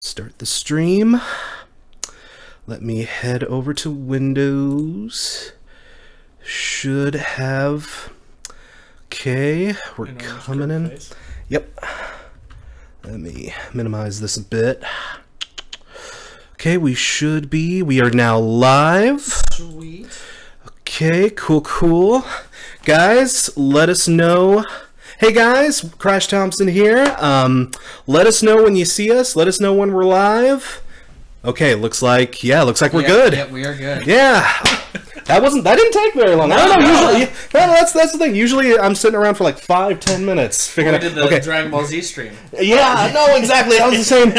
Start the stream. Let me head over to Windows. Should have... Okay, we're coming in. Yep. Let me minimize this a bit. Okay, we are now live. Sweet. Okay, cool. Guys, let us know. Hey guys, Crash Thompson here. Let us know when you see us. Let us know when we're live. Okay, looks like we're good. Yeah, we are good. Yeah. That didn't take very long. I don't know, usually that's the thing. Usually I'm sitting around for like 5-10 minutes figuring out. We did the Dragon Ball Z stream. Yeah, no, exactly. I was the same.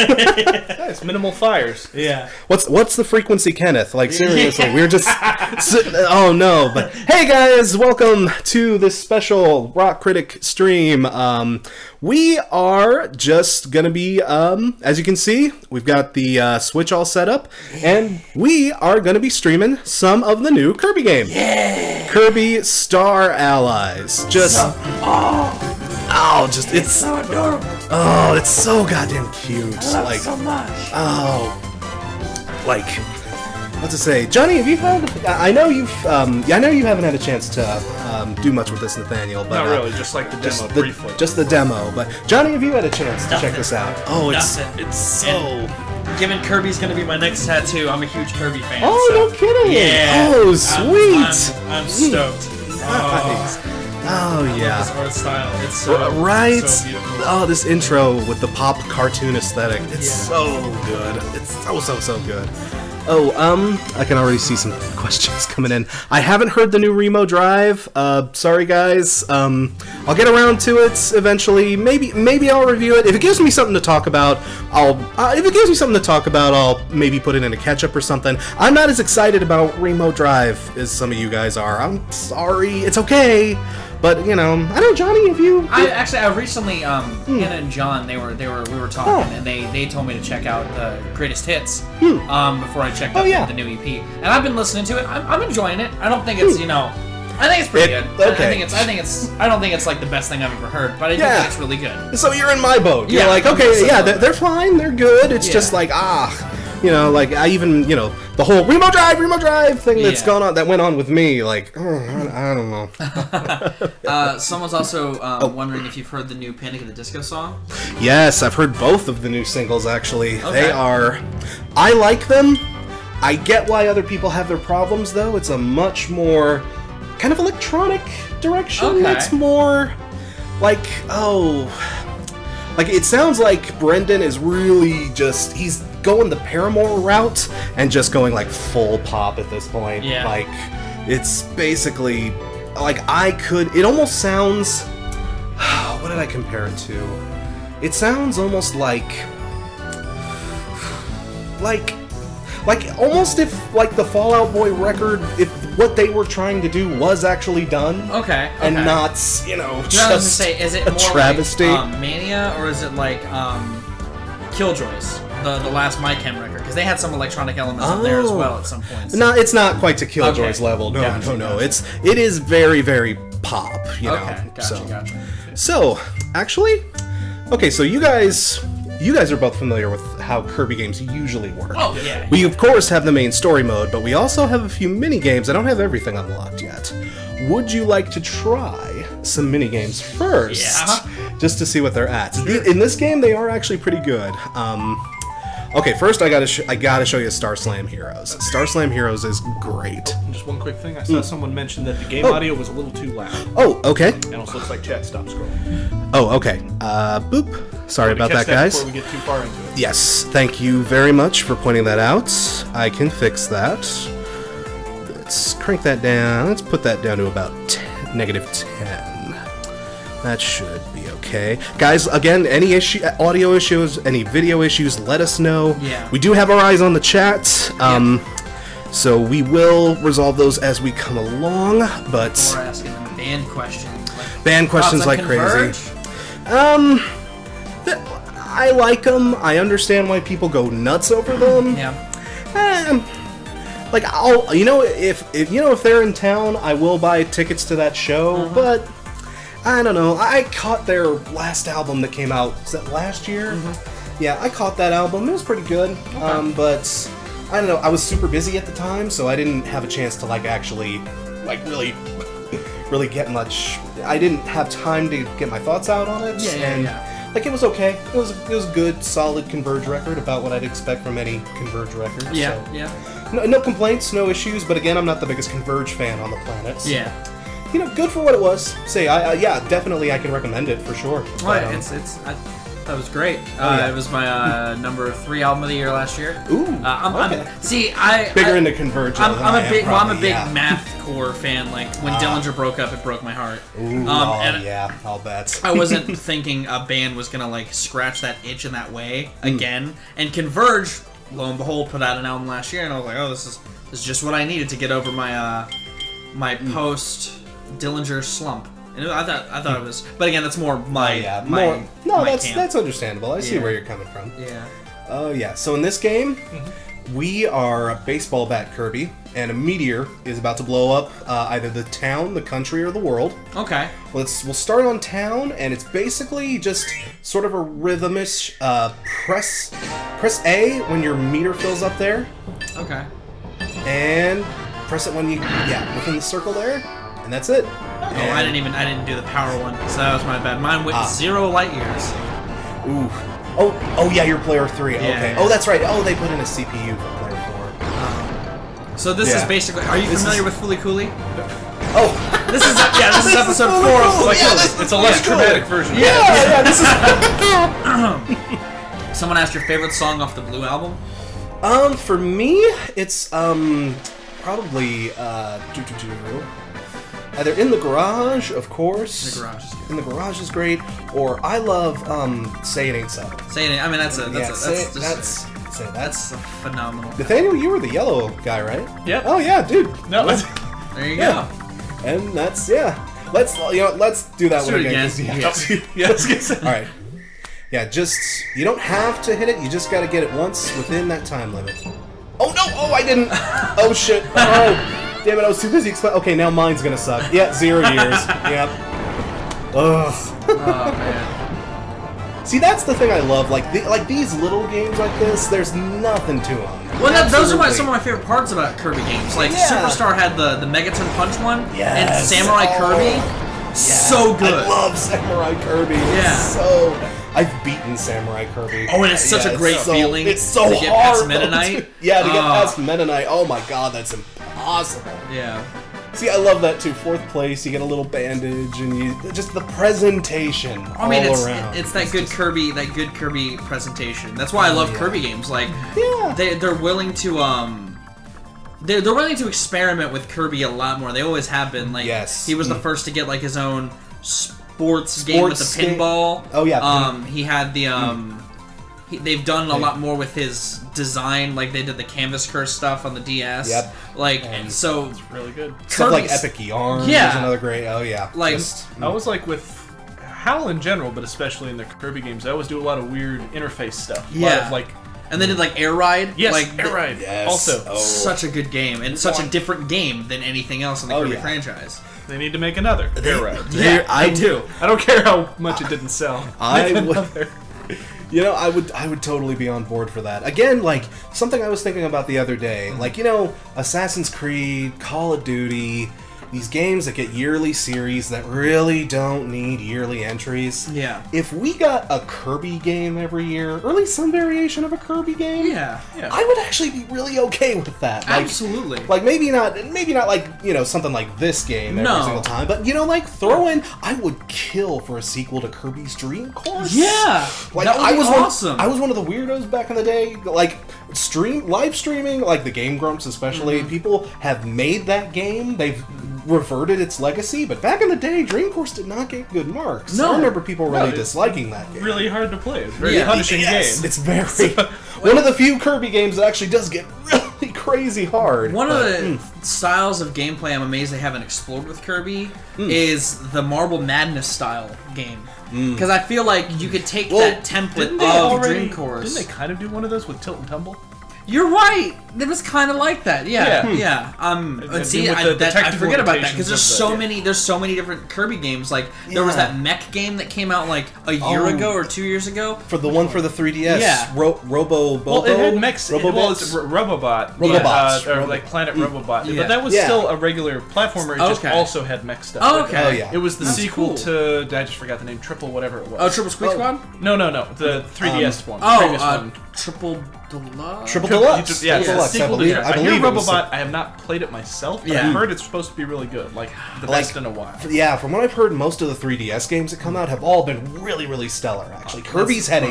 Nice, minimal fires. Yeah. What's the frequency, Kenneth? Like seriously, we were just sitting, oh no. But hey guys, welcome to this special Rock Critic stream. We are just gonna be, as you can see, we've got the Switch all set up, and we are gonna be streaming some of the new Kirby game. Yeah. Kirby Star Allies. Just it's so adorable. Oh, it's so goddamn cute. I love it so much. Oh, like, what to say, Johnny? Have you had? I know you haven't had a chance to do much with this, Nathaniel. But not really, just like the demo briefly. Just the demo. But Johnny, have you had a chance to check this out? Oh, it's so. Given Kirby's gonna be my next tattoo, I'm a huge Kirby fan. Oh, so. no kidding! Yeah. Oh, sweet. I'm stoked. Nice. Oh yeah. This art style, it's so right. So beautiful. Oh, this intro with the pop cartoon aesthetic. It's so good. It's so good. Oh, I can already see some questions coming in. I haven't heard the new Remo Drive. Sorry guys. I'll get around to it eventually. Maybe I'll review it. If it gives me something to talk about, I'll maybe put it in a catch-up or something. I'm not as excited about Remo Drive as some of you guys are. I'm sorry. It's okay. But you know, I don't know, Johnny. If you, I recently, Hannah and John, we were talking, and they told me to check out the greatest hits, before I checked out the new EP, and I've been listening to it. I'm enjoying it. I don't think it's I think it's pretty good. Okay. I don't think it's like the best thing I've ever heard, but I do think it's really good. So you're in my boat. You're like, okay, yeah, they're fine, they're good. It's just like like I even the whole Remo Drive thing that's gone on, that went on with me, like I don't know. Someone's also wondering if you've heard the new Panic at the Disco song. Yes, I've heard both of the new singles actually. Okay. I like them. I get why other people have their problems though. It's a much more kind of electronic direction. Okay. It's more like it sounds like Brendan is really he's going the Paramore route and just going like full pop at this point. Yeah. Like it's basically like it almost sounds, what did I compare it to? It sounds almost like almost if like the Fall Out Boy record, if what they were trying to do was actually done. Okay. And not, just say, is it a more travesty. Like Mania, or is it like Killjoys, the last My Chem record? Because they had some electronic elements in there as well at some points. No, it's not quite to Killjoys level. No, Gotcha. no. It is very, very pop. Okay, gotcha. So actually, okay. So you guys are both familiar with how Kirby games usually work. Oh, yeah. We, of course, have the main story mode, but we also have a few mini-games. I don't have everything unlocked yet. Would you like to try some mini-games first? Yeah. Just to see what they're at. In this game, they are actually pretty good. Okay, first I gotta show you Star Slam Heroes. Star Slam Heroes is great. Just one quick thing. I saw someone mention that the game audio was a little too loud. Oh, okay. It also looks like chat stopped scrolling. Oh, okay. Boop. Sorry about that, guys. Before we get too far into it. Yes, thank you very much for pointing that out. I can fix that. Let's crank that down. Let's put that down to about -10. That should be okay. Guys, again, any audio issues, any video issues, let us know. Yeah. We do have our eyes on the chat. So we will resolve those as we come along, but... We're asking them band questions. Band questions like crazy. I like them. I understand why people go nuts over them. Yeah. Like if they're in town, I will buy tickets to that show. But I don't know. I caught their last album that came out. Was that last year? Yeah, I caught that album. It was pretty good. Okay. But I don't know. I was super busy at the time, so I didn't have a chance to like actually, like really get much. I didn't have time to get my thoughts out on it. Yeah. Like it was okay. It was a good, solid Converge record, about what I'd expect from any Converge record. Yeah, so. yeah. No complaints, no issues. But again, I'm not the biggest Converge fan on the planet. So. Yeah. You know, good for what it was. Yeah, definitely I can recommend it for sure. Right, that was great. It was my number 3 album of the year last year. Ooh, okay. Bigger into Converge. I'm a big mathcore fan. Like when Dillinger broke up, it broke my heart. Ooh, I'll bet. I wasn't thinking a band was gonna like scratch that itch in that way again. And Converge, lo and behold, put out an album last year, and I was like, oh, this is just what I needed to get over my my post Dillinger slump. And I thought it was, but again, that's more my that's understandable. I see where you're coming from. Yeah. Oh yeah. So in this game, we are a baseball bat Kirby, and a meteor is about to blow up either the town, the country, or the world. Okay. We'll start on town, and it's basically just sort of a rhythmish press A when your meter fills up there. Okay. And press it when you within the circle there, and that's it. Oh, I didn't do the power one, so that was my bad. Mine went 0 light years. Ooh. Oh yeah, you're player 3. Okay. Yeah. Oh, that's right. Oh, they put in a CPU for player 4. So this is basically. Are you familiar with Fooly Cooly? Oh, this is episode 4 of Fooly Cooly. It's a less dramatic version. Yeah. This is. Someone asked your favorite song off the Blue album. For me, it's probably either In the Garage, of course. The Garage is good. In the Garage is great, or I love Say It Ain't So. Say It Ain't. I mean, that's that's phenomenal. Nathaniel, you were the yellow guy, right? Yep. Oh yeah, dude. No. There you go. And that's Let's do that one again. Yes. All right. Yeah, just you don't have to hit it. You just got to get it once within that time limit. Oh no! Oh, I didn't. Oh shit! Oh. Damn it, I was too busy okay, now mine's gonna suck. Yeah, 0 years. Yep. Ugh. Oh, man. See, that's the thing I love. Like these little games like this, there's nothing to them. Well, those are some of my favorite parts about Kirby games. Like, Superstar had the Megaton Punch one, and Samurai Kirby. So good. I love Samurai Kirby. Yeah. I've beaten Samurai Kirby. Oh, and it's such a great feeling. It's so to get hard. Past Meta Knight. To get past Meta Knight. Oh my god, that's impossible. Yeah. See, I love that too. 4th place, you get a little bandage, and just the presentation. I mean, around. It's that good Kirby presentation. That's why I love Kirby games. Like, they're willing to they're willing to experiment with Kirby a lot more. They always have been. Like, he was the first to get like his own sports game with the pinball. Oh yeah. He had the they've done a lot more with his design. Like they did the Canvas Curse stuff on the DS. Yep. Like and so it's really good. Stuff like Epic Yarn is another great. Oh yeah. Like I was like with HAL in general, but especially in the Kirby games, I always do a lot of weird interface stuff. A lot of, like. And they did like Air Ride. Yes, like, Air Ride. Yes. Also, such a good game and such a different game than anything else in the Kirby franchise. They need to make another Air Ride. Yeah, I do. I don't care how much it didn't sell. I would totally be on board for that. Again, like something I was thinking about the other day. Like Assassin's Creed, Call of Duty. These games that get yearly series that really don't need yearly entries. Yeah. If we got a Kirby game every year, or at least some variation of a Kirby game, I would actually be really okay with that. Like, absolutely. Like maybe not like something like this game every single time, but like throw in. I would kill for a sequel to Kirby's Dream Course. Yeah. Like that would be awesome. I was one of the weirdos back in the day. Like live streaming, like the Game Grumps especially. People have made that game. They've reverted its legacy, but back in the day, Dream Course did not get good marks. No. I remember people really disliking that game. Really hard to play. It's a very punishing game. It's very one of the few Kirby games that actually does get really crazy hard. One of the styles of gameplay I'm amazed they haven't explored with Kirby is the Marble Madness style game. Because I feel like you could take that template of Dream Course. Didn't they kind of do one of those with Tilt and Tumble? You're right. It was kind of like that. Yeah. See, I forget about that because there's so many different Kirby games. Like there was that mech game that came out like a year ago or 2 years ago. For the one for the 3DS. Yeah. Robo. Well, it had mechs. Robobot. Or like Planet Robobot. Yeah. But that was still a regular platformer. It just also had mech stuff. Oh, okay. Oh, yeah. It was the sequel to. I just forgot the name. Triple whatever it was. Oh, Triple Squeak Squad? No. The 3DS one. Triple Deluxe? Triple Deluxe. Yeah, Deluxe, I believe. I hear Robobot. I have not played it myself, but I've heard it's supposed to be really good. Like, the best in a while. Yeah, from what I've heard, most of the 3DS games that come out have all been really, really stellar, actually. Kirby's had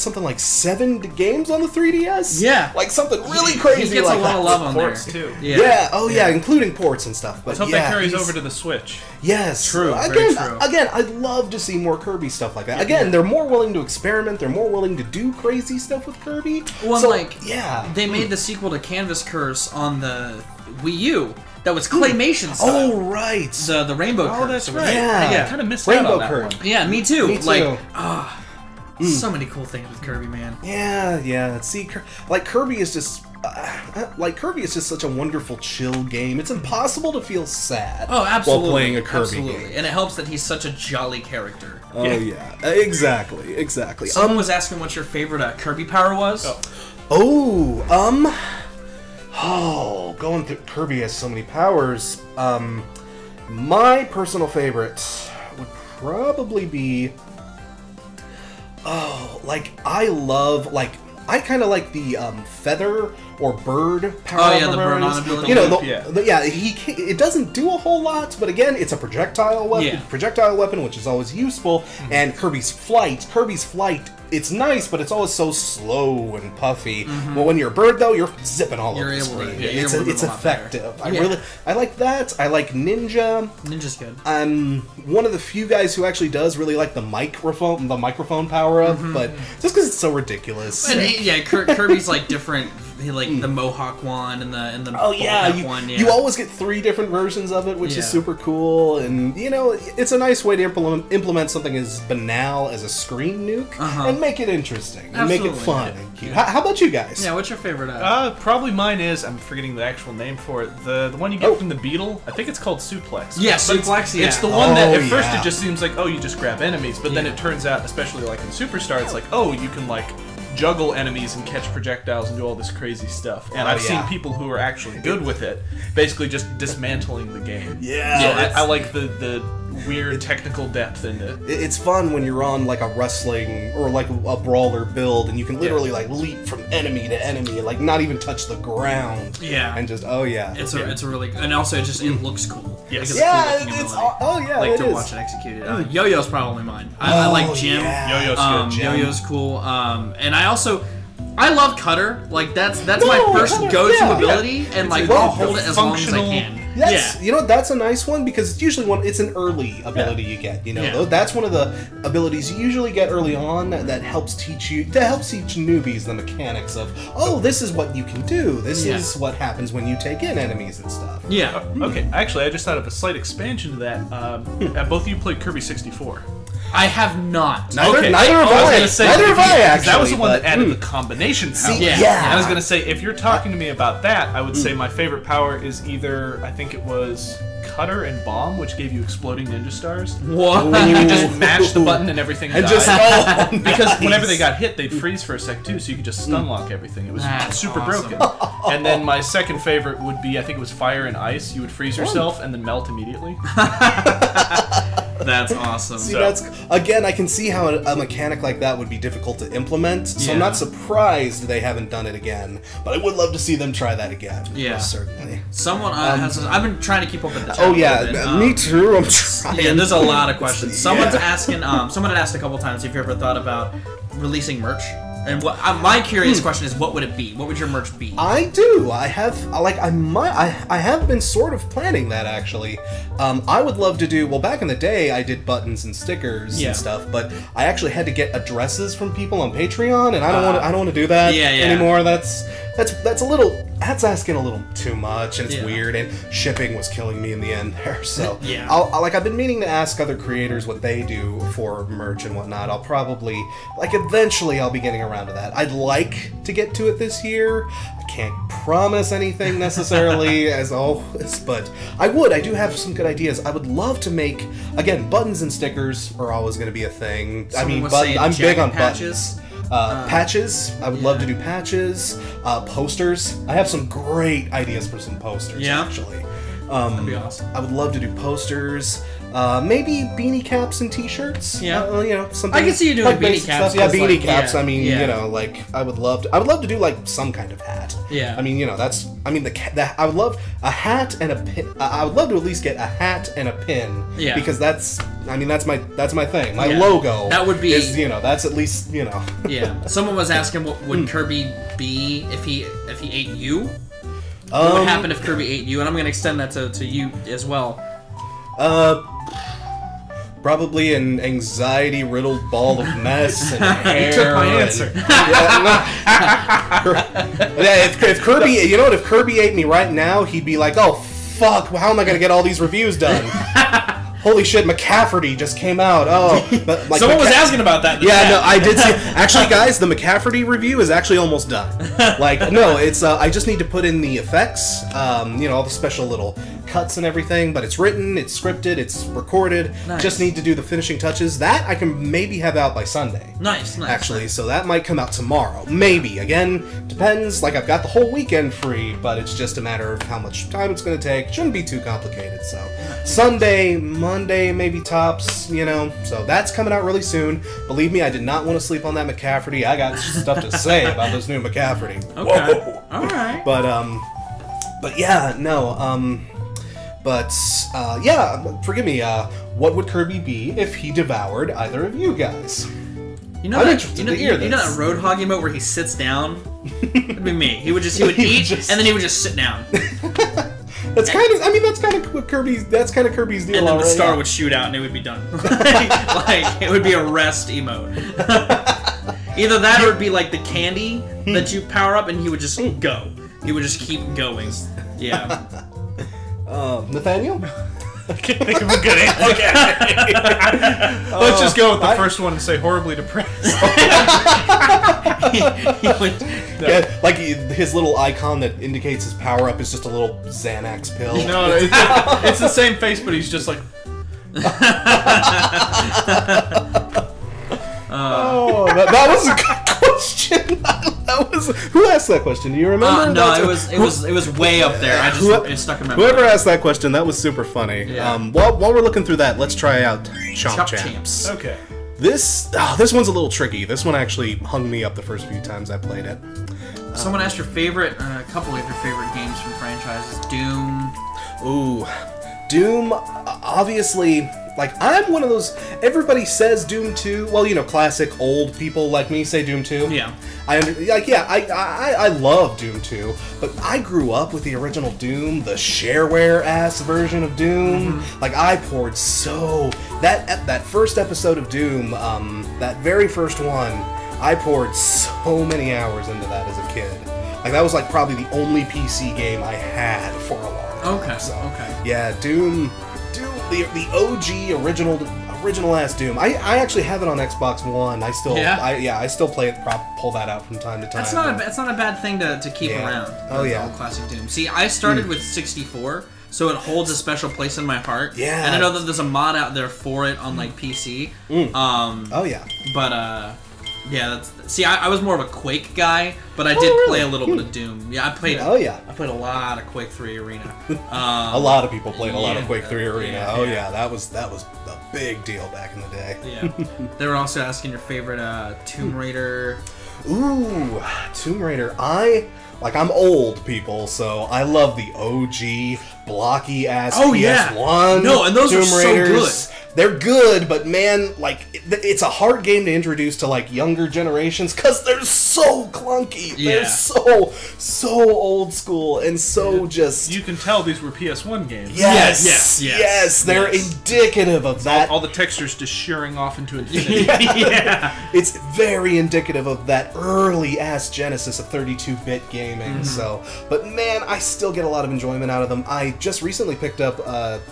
something like 7 games on the 3DS? Yeah. Like, something really crazy he gets like a lot of love on ports, there. too. Yeah, including ports and stuff. But Let's hope that carries over to the Switch. Yes. True, Again, very true. I'd love to see more Kirby stuff like that. Again, they're more willing to experiment. They're more willing to do crazy stuff with Kirby. Well, so, they made the sequel to Canvas Curse on the Wii U that was claymation style. Oh, right. The Rainbow Curse. Oh, that's right. Yeah. I kind of missed Rainbow out on that Curse. one. Yeah, me too. Me too. Like, so many cool things with Kirby, man. Yeah. See, Kirby is just... Kirby is just such a wonderful, chill game. It's impossible to feel sad while playing a Kirby game. And it helps that he's such a jolly character. Oh, yeah. Exactly. Someone was asking what your favorite Kirby power was. Going through Kirby has so many powers. My personal favorite would probably be... I kind of like the feather or bird power. Oh yeah, the burn on ability. You know, it doesn't do a whole lot, but again, it's a projectile weapon, which is always useful. And Kirby's flight, it's nice, but it's always so slow and puffy. Well, when you're a bird, though, you're zipping all over the screen. It's effective. I like that. I like Ninja. Ninja's good. I'm one of the few guys who actually does really like the microphone power up, but just because it's so ridiculous. And, Kirby's like different. Like the Mohawk one and the one. You always get 3 different versions of it, which is super cool. And it's a nice way to implement something as banal as a screen nuke and make it interesting and make it fun and cute. How about you guys? Yeah, what's your favorite? Probably mine is, I'm forgetting the actual name for it, the one you get from the Beetle. I think it's called Suplex. Yeah, Suplex. It's the one that at first it just seems like, you just grab enemies, but then it turns out, especially like in Superstar, it's like, you can like juggle enemies and catch projectiles and do all this crazy stuff. And I've seen people who are actually good with it, basically just dismantling the game. So I like the weird technical depth in it. It's fun when you're on like a wrestling or like a brawler build, and you can literally like leap from enemy to enemy and like not even touch the ground. Yeah. And just it's a really, and also it looks cool. Yes. I like to watch it executed. Yo-Yo's probably mine. I like Jim. Yo-Yo's good. Yo-Yo's cool. And I love Cutter. Like that's my first go-to ability, and like I'll hold it as long as I can. Yes, that's a nice one because it's usually it's an early ability you get. That's one of the abilities you usually get early on that helps teach newbies the mechanics of this is what you can do. This is what happens when you take in enemies and stuff. Yeah. Okay. Actually, I just thought of a slight expansion to that. Both of you played Kirby 64. I have not. Neither have I, actually. That was the one that added the combination power. Yeah. I was going to say, if you're talking to me about that, I would say my favorite power is either, I think it was Cutter and Bomb, which gave you exploding ninja stars. What? And you could just mash the button and everything died. Because whenever they got hit, they'd freeze for a sec too, so you could just stun lock everything. It was super broken. And then my second favorite would be, I think it was Fire and Ice. You would freeze yourself and then melt immediately. That's awesome. See, again, I can see how a mechanic like that would be difficult to implement, so I'm not surprised they haven't done it again, but I would love to see them try that again. Yeah. Most certainly. Someone I've been trying to keep up with the chat. Oh yeah, me too. I'm trying. Yeah, there's a lot of questions. Someone's asking, someone had asked a couple times if you ever thought about releasing merch. And what my curious question is, what would it be? What would your merch be? I do. I have been sort of planning that actually. I would love to do. Well, back in the day, I did buttons and stickers and stuff, but I actually had to get addresses from people on Patreon, and I don't want to do that anymore. that's a little, that's asking a little too much, and it's weird, and shipping was killing me in the end there. So I've been meaning to ask other creators what they do for merch and whatnot. I'll probably, like, eventually I'll be getting around to that. I'd like to get to it this year. I can't promise anything necessarily as always, but I do have some good ideas. I would love to make, again, buttons and stickers are always going to be a thing. I mean, I'm big on buttons. Patches. I would love to do patches. Posters. I have some great ideas for some posters, actually. That'd be awesome. I would love to do posters. Maybe beanie caps and t-shirts. Yeah. You know, something. I can see you doing beanie caps. Stuff. Yeah, beanie caps. I mean, you know, like, I would love to do, like, some kind of hat. Yeah. I mean, you know, I would love a hat and a pin. I would love to at least get a hat and a pin. Yeah. Because that's my thing. My logo. That would be, you know, that's at least, you know. Yeah. Someone was asking what would Kirby be if he ate you? What would happen if Kirby ate you? And I'm going to extend that to you as well. Probably an anxiety-riddled ball of mess and hair. You took my answer. If Kirby, you know what? If Kirby ate me right now, he'd be like, "Oh fuck! How am I gonna get all these reviews done?" Holy shit, McCafferty just came out. Oh, but, like, someone was asking about that. No, I did see. Actually, guys, the McCafferty review is actually almost done. Like, no, it's I just need to put in the effects, you know, all the special little cuts and everything. But it's written, it's scripted, it's recorded. Nice. Just need to do the finishing touches. That I can maybe have out by Sunday. Nice. Actually, so that might come out tomorrow. Maybe. Again, depends. Like, I've got the whole weekend free, but it's just a matter of how much time it's going to take. Shouldn't be too complicated. So, Sunday, Monday, maybe tops, you know. So that's coming out really soon. Believe me, I did not want to sleep on that McCafferty. I got stuff to say about this new McCafferty. Okay. Whoa. All right. But yeah, no, yeah, forgive me, what would Kirby be if he devoured either of you guys? You know that Roadhog emote where he sits down? That'd be me. He would eat, and then he would just sit down. That's kind of what Kirby's deal. And then the star would shoot out and it would be done. like, it would be a rest emote. Either that or it would be like the candy that you power up and he would just go. He would just keep going. Yeah. Nathaniel? I can't think of a good answer. Okay. Let's just go with the first one and say horribly depressed. Yeah, like his little icon that indicates his power up is just a little Xanax pill. No, it's the same face, but he's just like. That was a good question. Who asked that question? Do you remember? No, it was way up there. It stuck in my mind. Whoever asked that question, that was super funny. Yeah. While we're looking through that, let's try out Chomp Champs. Okay. This one's a little tricky. This one actually hung me up the first few times I played it. Someone asked your favorite, a couple of your favorite games from franchises. Doom. Ooh, Doom. Obviously. Like, I'm one of those, everybody says Doom 2, well, you know, classic old people like me say Doom 2. Yeah. I love Doom 2, but I grew up with the original Doom, the shareware-ass version of Doom. Mm-hmm. Like, I poured that first episode of Doom, that very first one, I poured so many hours into that as a kid. Like, that was, like, probably the only PC game I had for a long time. Okay, so, okay. Yeah, Doom, the OG original ass Doom. I actually have it on Xbox One. I still play it. Pull that out from time to time. That's not a bad thing to keep around. Oh yeah, old classic Doom. See, I started with 64, so it holds a special place in my heart. Yeah, and I know that there's a mod out there for it on like PC. Oh yeah, but yeah, see, I was more of a Quake guy, but I did play a little bit of Doom. Yeah, I played. Oh yeah, I played a lot of Quake 3 Arena. A lot of people played a lot of Quake 3 Arena. Yeah, that was a big deal back in the day. Yeah, they were also asking your favorite Tomb Raider. Ooh, Tomb Raider. I'm old, people, so I love the OG blocky ass yeah. PS1. No, and those Tomb are so Raiders. good. They're good, but man, like it's a hard game to introduce to like younger generations because they're so clunky. Yeah. They're so old school and so just. You can tell these were PS1 games. Yes. They're indicative of that. All the textures just shearing off into infinity. Yeah. It's very indicative of that early ass genesis of 32-bit gaming. So, but man, I still get a lot of enjoyment out of them. I just recently picked up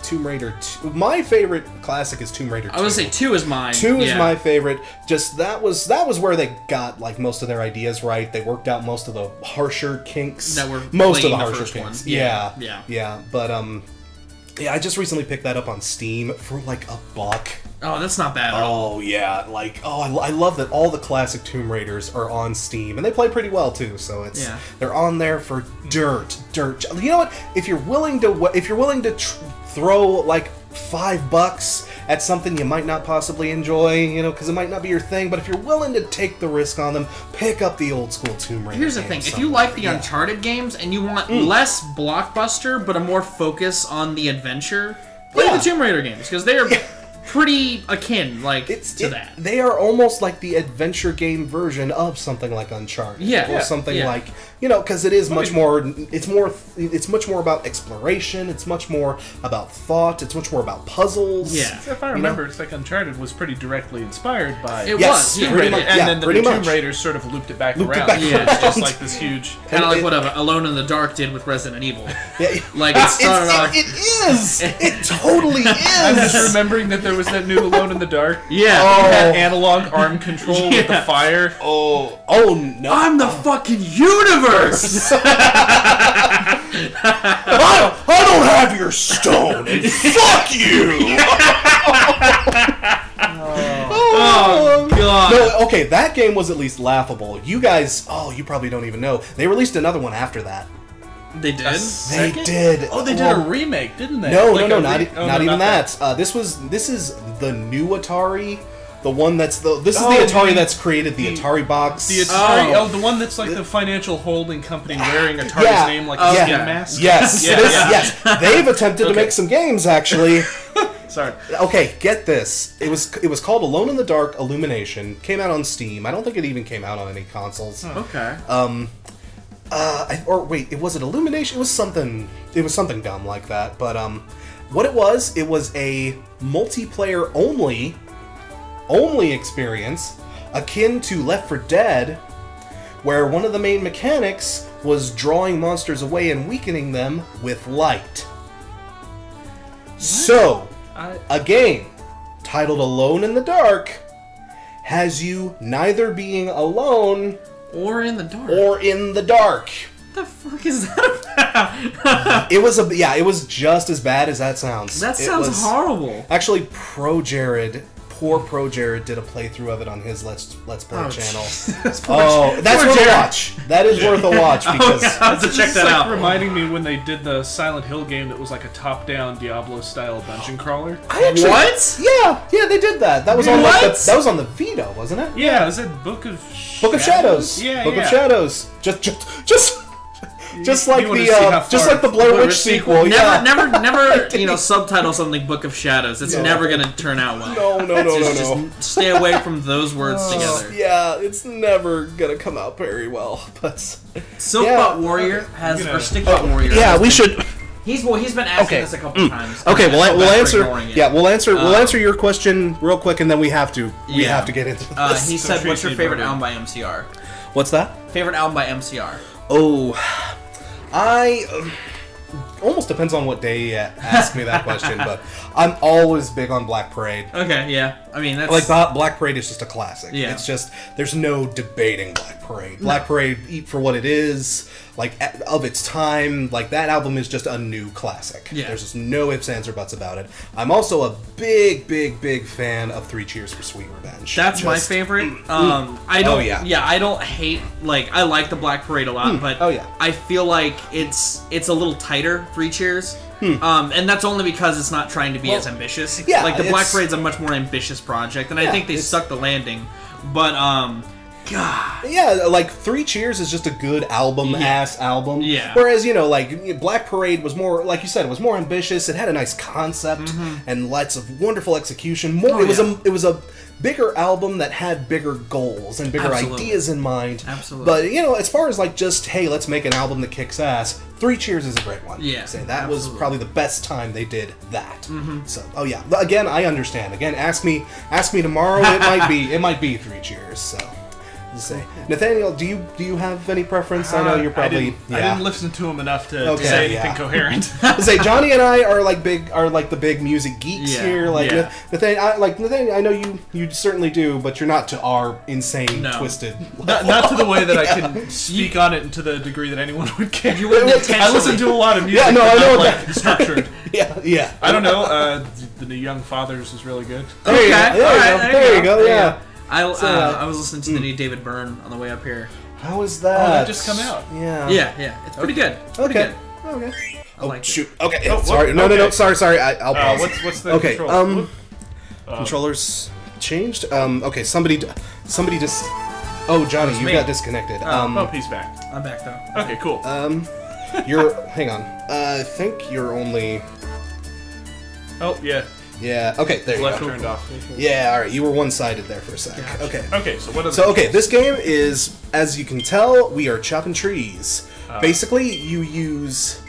Tomb Raider 2. My favorite classic is Tomb Raider 2. I was gonna say 2 is mine. 2 is my favorite. Just that was where they got like most of their ideas right. They worked out most of the harsher kinks. That were most of the playing the harsher first kinks. one. Yeah. But yeah, I just recently picked that up on Steam for like $1. Oh, that's not bad at all. Oh yeah, like I love that all the classic Tomb Raiders are on Steam and they play pretty well too. So it's they're on there for dirt. You know what? If you're willing to throw like $5 at something you might not possibly enjoy, you know, because it might not be your thing, but if you're willing to take the risk on them, pick up the old school Tomb Raider. Here's the thing: if you like the Uncharted games and you want less blockbuster but a more focus on the adventure, play the Tomb Raider games because they are pretty akin, to that. They are almost like the adventure game version of something like Uncharted, or something like, you know, because it is much more. It's much more about exploration. It's much more about thought. It's much more about puzzles. Yeah, if I remember, it's like Uncharted was pretty directly inspired by. It was Tomb Raider, and then the Tomb Raiders sort of looped it back around. It's just like this huge, kind of like what Alone in the Dark did with Resident Evil. Like it is. It totally is. I'm just remembering that there was that new Alone in the Dark. Yeah. You had analog arm control with the fire. Oh no! I'm the fucking universe. I don't have your stone, and fuck you. Oh god. No, okay, that game was at least laughable. You guys, you probably don't even know. They released another one after that. They did? They did. Oh, they did a remake, didn't they? No, not even that. This is the new Atari. The one that's this is the Atari that's created the Atari box. The Atari, the one that's like the financial holding company wearing Atari's name like a skin mask. Yes. They've attempted to make some games actually. Sorry. Okay, get this. It was called Alone in the Dark Illumination. Came out on Steam. I don't think it even came out on any consoles. Okay. Or wait, was it Illumination? It was something dumb like that. But what it was a multiplayer only experience akin to Left 4 Dead, where one of the main mechanics was drawing monsters away and weakening them with light. What? So, a game titled Alone in the Dark has you neither being alone or in the dark. What the fuck is that about? It was just as bad as that sounds. That sounds horrible. Actually, poor Pro Jared did a playthrough of it on his Let's Play channel. That's worth a watch. That is worth a watch because I have to check that out. Reminding me when they did the Silent Hill game that was like a top-down Diablo-style dungeon crawler. What? Yeah, they did that. That was on that was on the Vita, wasn't it? Yeah, it was a Book of Shadows. Yeah, Book of Shadows. Just like the Blair Witch sequel. Never subtitle something Book of Shadows. It's never gonna turn out well. No. Just stay away from those words together. Yeah, it's never gonna come out very well. But Silkbot Warrior has or Stickbot Warrior. Yeah, we should. He's been asking this a couple times. Okay, we'll answer. Yeah, we'll answer your question real quick, and then we have to get into this. He said, "What's your favorite album by MCR?" What's that? Favorite album by MCR? Oh, almost depends on what day you ask me that question, but I'm always big on Black Parade. Okay, yeah. I mean, that's... Like, Black Parade is just a classic. Yeah. It's just, there's no debating Black Parade. Black Parade, for what it is, like, of its time, like, that album is just a new classic. Yeah. There's just no ifs, ands, or buts about it. I'm also a big fan of 3 Cheers for Sweet Revenge. That's my favorite. I don't hate, like, I like the Black Parade a lot, but I feel like it's a little tighter, 3 Cheers. And that's only because it's not trying to be as ambitious. Yeah, like, the Black Parade's a much more ambitious project, and I think they stuck the landing. But, God. Yeah, like 3 Cheers is just a good album-ass album. Yeah. Whereas, you know, like Black Parade was more, like you said, it was more ambitious. It had a nice concept and lots of wonderful execution. It was a bigger album that had bigger goals and bigger ideas in mind. Absolutely. But, you know, as far as like just, hey, let's make an album that kicks ass, 3 Cheers is a great one. Yeah. Say that was probably the best time they did that. So, oh yeah. Again, I understand. Again, ask me tomorrow. It might be 3 Cheers. So. Say, Nathaniel, do you have any preference? I know you're probably. I didn't listen to him enough to say anything coherent. Say, Jonny and I are like the big music geeks here. Like Nathaniel, I know you certainly do, but you're not to our insane, twisted. Not to the way that I can speak on it and to the degree that anyone would care. You wouldn't I listen to a lot of music. Yeah, no, I know like structured. Yeah. I don't know. The Young Fathers is really good. There you go. Yeah. I was listening to the new David Byrne on the way up here. How was that? Oh, that just come out. Yeah. It's pretty good. It's pretty good. Okay. Oh shoot. Okay. Sorry. No. Sorry. I'll pause. What's the control? Controllers changed. Okay. Somebody just. Oh, Jonny, you got disconnected. He's back. I'm back though. Okay. Cool. You're. Hang on. I think you're only. Oh yeah. Yeah. Okay. There you Left go. turned off. Yeah. All right. You were one-sided there for a sec. Gotcha. Okay. Okay. So what? This game is, as you can tell, we are chopping trees. Basically, you use.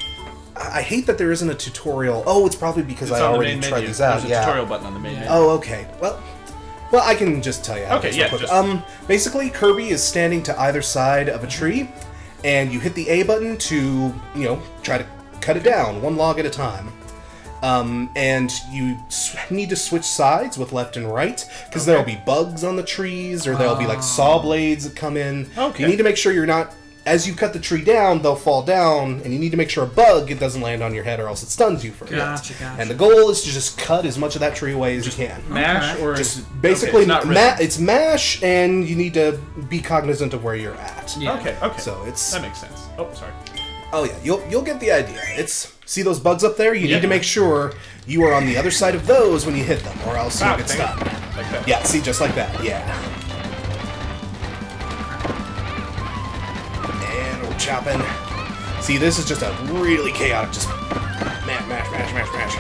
I hate that there isn't a tutorial. Oh, it's probably because I already tried these out. There's a tutorial button on the main menu. Oh, okay. Well, I can just tell you how. Okay. Yeah. Just... Basically, Kirby is standing to either side of a tree, and you hit the A button to, try to cut it down one log at a time. And you need to switch sides with left and right, because there'll be bugs on the trees, or there'll be like saw blades that come in. Okay. You need to make sure you're not, as you cut the tree down, they'll fall down, and you need to make sure a bug doesn't land on your head, or else it stuns you for a bit. Gotcha. And the goal is to just cut as much of that tree away as you can. Mash or just is it, basically it's it's mash, and you need to be cognizant of where you're at. Yeah. Okay. So that makes sense. Oh, sorry. Oh yeah, you'll get the idea. See those bugs up there? You need to make sure you are on the other side of those when you hit them, or else you'll get stuck. Like that. Yeah, see, just like that. Yeah. And we're chopping. See, this is just a really chaotic, just mash.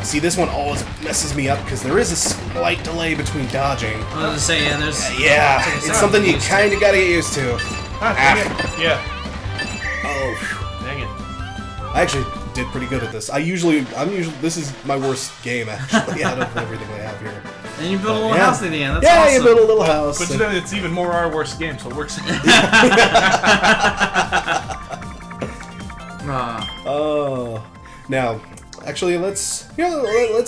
See, this one always messes me up because there is a slight delay between dodging. I was gonna say, there's. Yeah, it's something you kind of gotta get used to. Yeah. Oh, dang it! I actually did pretty good at this. This is my worst game actually out of everything I have here. And you build a little house at the end. That's awesome. You build a little house. But then it's even more our worst game, so it works. Oh, now, actually, let's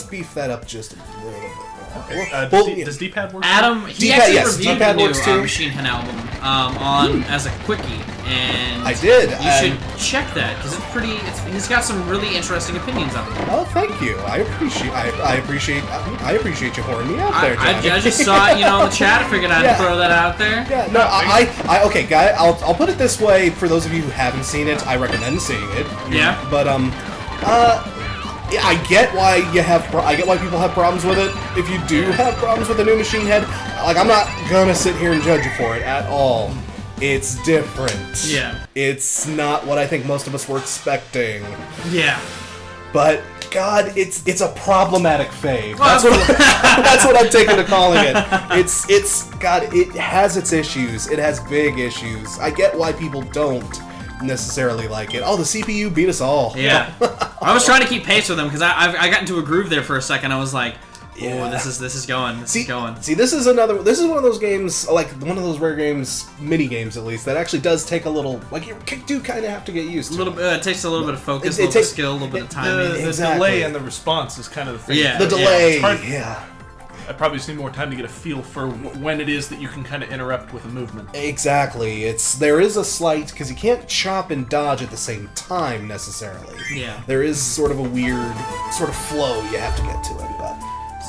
beef that up just a little bit. Okay. Does D-pad work? Adam, he D-pad, actually reviewed D-pad the works new too. Machine Head album on as a quickie, and I did. You should check that because it's pretty. He's got some really interesting opinions on it. Oh, thank you. I appreciate you whoring me out there, Johnny. I just saw it, in the chat. I figured I'd throw that out there. Yeah. No, okay, guy. I'll put it this way: for those of you who haven't seen it, I recommend seeing it. Yeah. But yeah, I get why people have problems with it. If you do have problems with the new Machine Head, like, I'm not gonna sit here and judge you for it at all. It's different. Yeah. It's not what I think most of us were expecting. Yeah. But God, it's a problematic fave. That's what I'm taking to calling it. It has its issues. It has big issues. I get why people don't necessarily like it. Oh, the CPU beat us all. Yeah. I was trying to keep pace with them because I got into a groove there for a second. I was like, oh, this is going. This is going. See, this is one of those games, like one of those rare games, mini games at least, that actually does take a little, like, you do kind of have to get used to. A little bit. It takes a little bit of focus, a little bit of skill, a little bit of timing. The delay and the response is kind of the thing. Yeah. The delay. Yeah. I probably just need more time to get a feel for when it is that you can kind of interrupt with a movement. Exactly. There is a slight, because you can't chop and dodge at the same time necessarily. Yeah. There is sort of a weird sort of flow you have to get to it, but.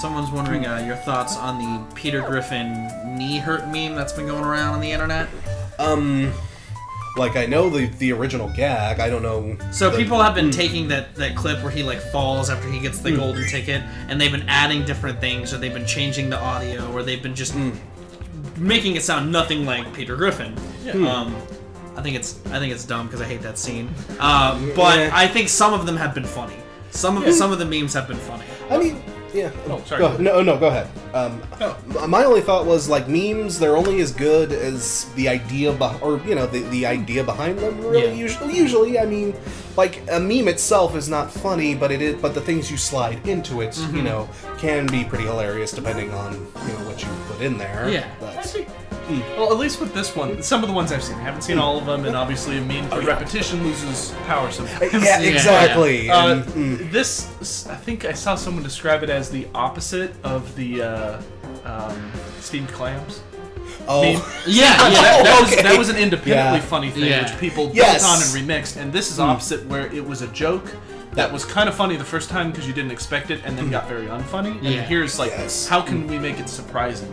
Someone's wondering your thoughts on the Peter Griffin knee hurt meme that's been going around on the internet. Like, I know the original gag. I don't know. So people have been taking that clip where he like falls after he gets the golden ticket, and they've been adding different things, or they've been changing the audio, or they've been just making it sound nothing like Peter Griffin. Yeah. I think it's dumb because I hate that scene. But I think some of them have been funny. Some of the memes have been funny. I mean, yeah. Oh, sorry. No, go ahead. My only thought was like memes. They're only as good as the idea, the idea behind them. Really, usually, I mean, like a meme itself is not funny, but but the things you slide into it, can be pretty hilarious depending on what you put in there. Yeah. But, well, at least with this one, some of the ones I've seen, I haven't seen all of them, and obviously, repetition loses power sometimes. Yeah, exactly. This, I think I saw someone describe it as the opposite of the steamed clams. Oh, that was an independently funny thing, which people built on and remixed, and this is opposite, where it was a joke that was kind of funny the first time because you didn't expect it, and then got very unfunny. And here's like, how can we make it surprising?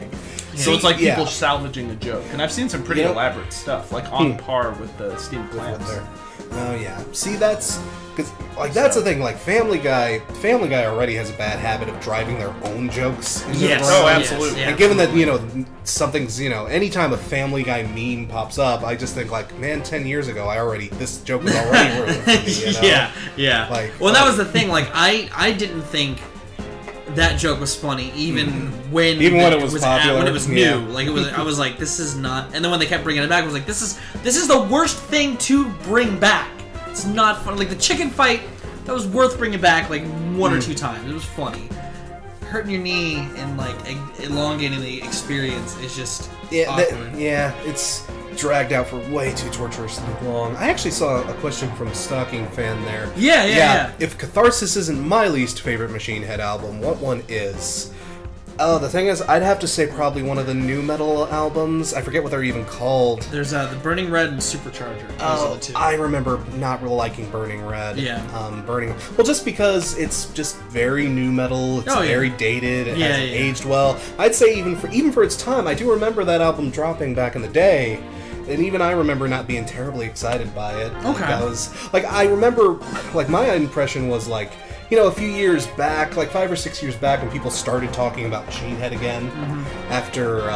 So it's like people salvaging a joke, and I've seen some pretty elaborate stuff, like on par with the steamed clams. Oh yeah, see that's because that's the thing. Like Family Guy already has a bad habit of driving their own jokes. Oh, absolutely. And given that something's anytime a Family Guy meme pops up, I just think like, man, 10 years ago this joke was already ruined for me. Yeah. Like, well, that was the thing. Like I didn't think that joke was funny even when it was popular, when it was new. Like it was, I was like, this is not. And then when they kept bringing it back, I was like, this is the worst thing to bring back. It's not funny. Like the chicken fight, that was worth bringing back like 1 or 2 times. It was funny. Hurting your knee and like elongating the experience is just awkward. It's dragged out for way too torturously long. I actually saw a question from a Stalking fan there. Yeah. If Catharsis isn't my least favorite Machine Head album, what one is? The thing is, I'd have to say probably one of the new metal albums. I forget what they're even called. There's the Burning Red and Supercharger. Those are the two. I remember not really liking Burning Red. Yeah. Well, just because it's just very new metal. It's very dated. It hasn't aged well. I'd say even for its time, I do remember that album dropping back in the day. And even I remember not being terribly excited by it. Okay. I remember, my impression was like, a few years back, like 5 or 6 years back, when people started talking about Machine Head again, after,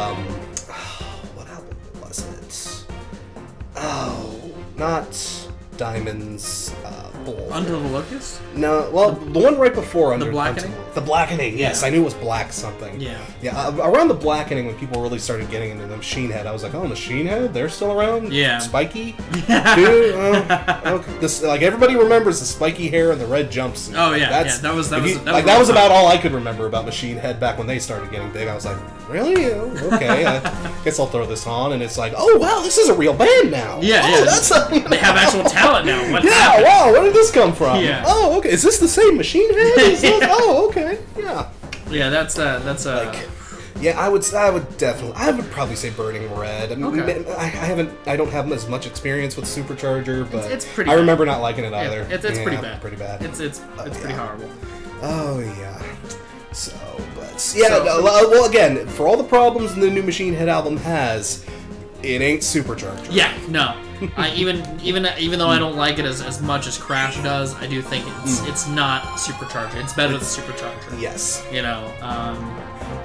what album was it? Oh, not Diamonds, Bull. Under the Locust? No, well, the one right before Under the Blackening? The Blackening, yes. I knew it was black something. Yeah. Around the Blackening, when people really started getting into the Machine Head, I was like, oh, Machine Head? They're still around? Yeah. Spiky? Dude, okay. This, everybody remembers the spiky hair and the red jumpsuit. Oh, yeah. That was about all I could remember about Machine Head back when they started getting big. I was like, really? Okay, I guess I'll throw this on. And it's like, oh, wow, this is a real band now. Yeah. They have actual talent now. Wow, where did this come from? Yeah. Oh, okay. Is this the same Machine Head? Oh, okay. Yeah. Yeah, that's I would probably say Burning Red. I mean, I don't have as much experience with Supercharger, but it's pretty I remember not liking it either. It's pretty bad. Pretty bad. It's pretty horrible. Oh yeah. So, but well, again, for all the problems the new Machine Head album has, it ain't Supercharger. Yeah, no. Even though I don't like it as much as Crash does, I do think it's not Supercharger. It's better than Supercharger. Yes.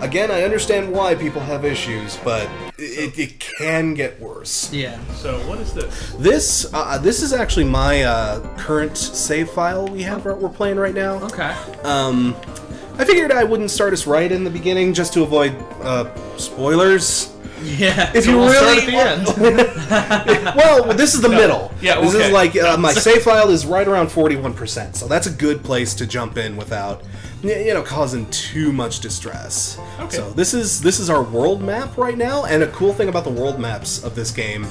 Again, I understand why people have issues, but it can get worse. Yeah. So what is this? This is actually my current save file we're playing right now. Okay. I figured I wouldn't start us right in the beginning just to avoid spoilers. Yeah. If you really start at the end. Well, this is the middle. Yeah. Okay. This is like my save file is right around 41%, so that's a good place to jump in without causing too much distress. Okay. So this is our world map right now, and a cool thing about the world maps of this game,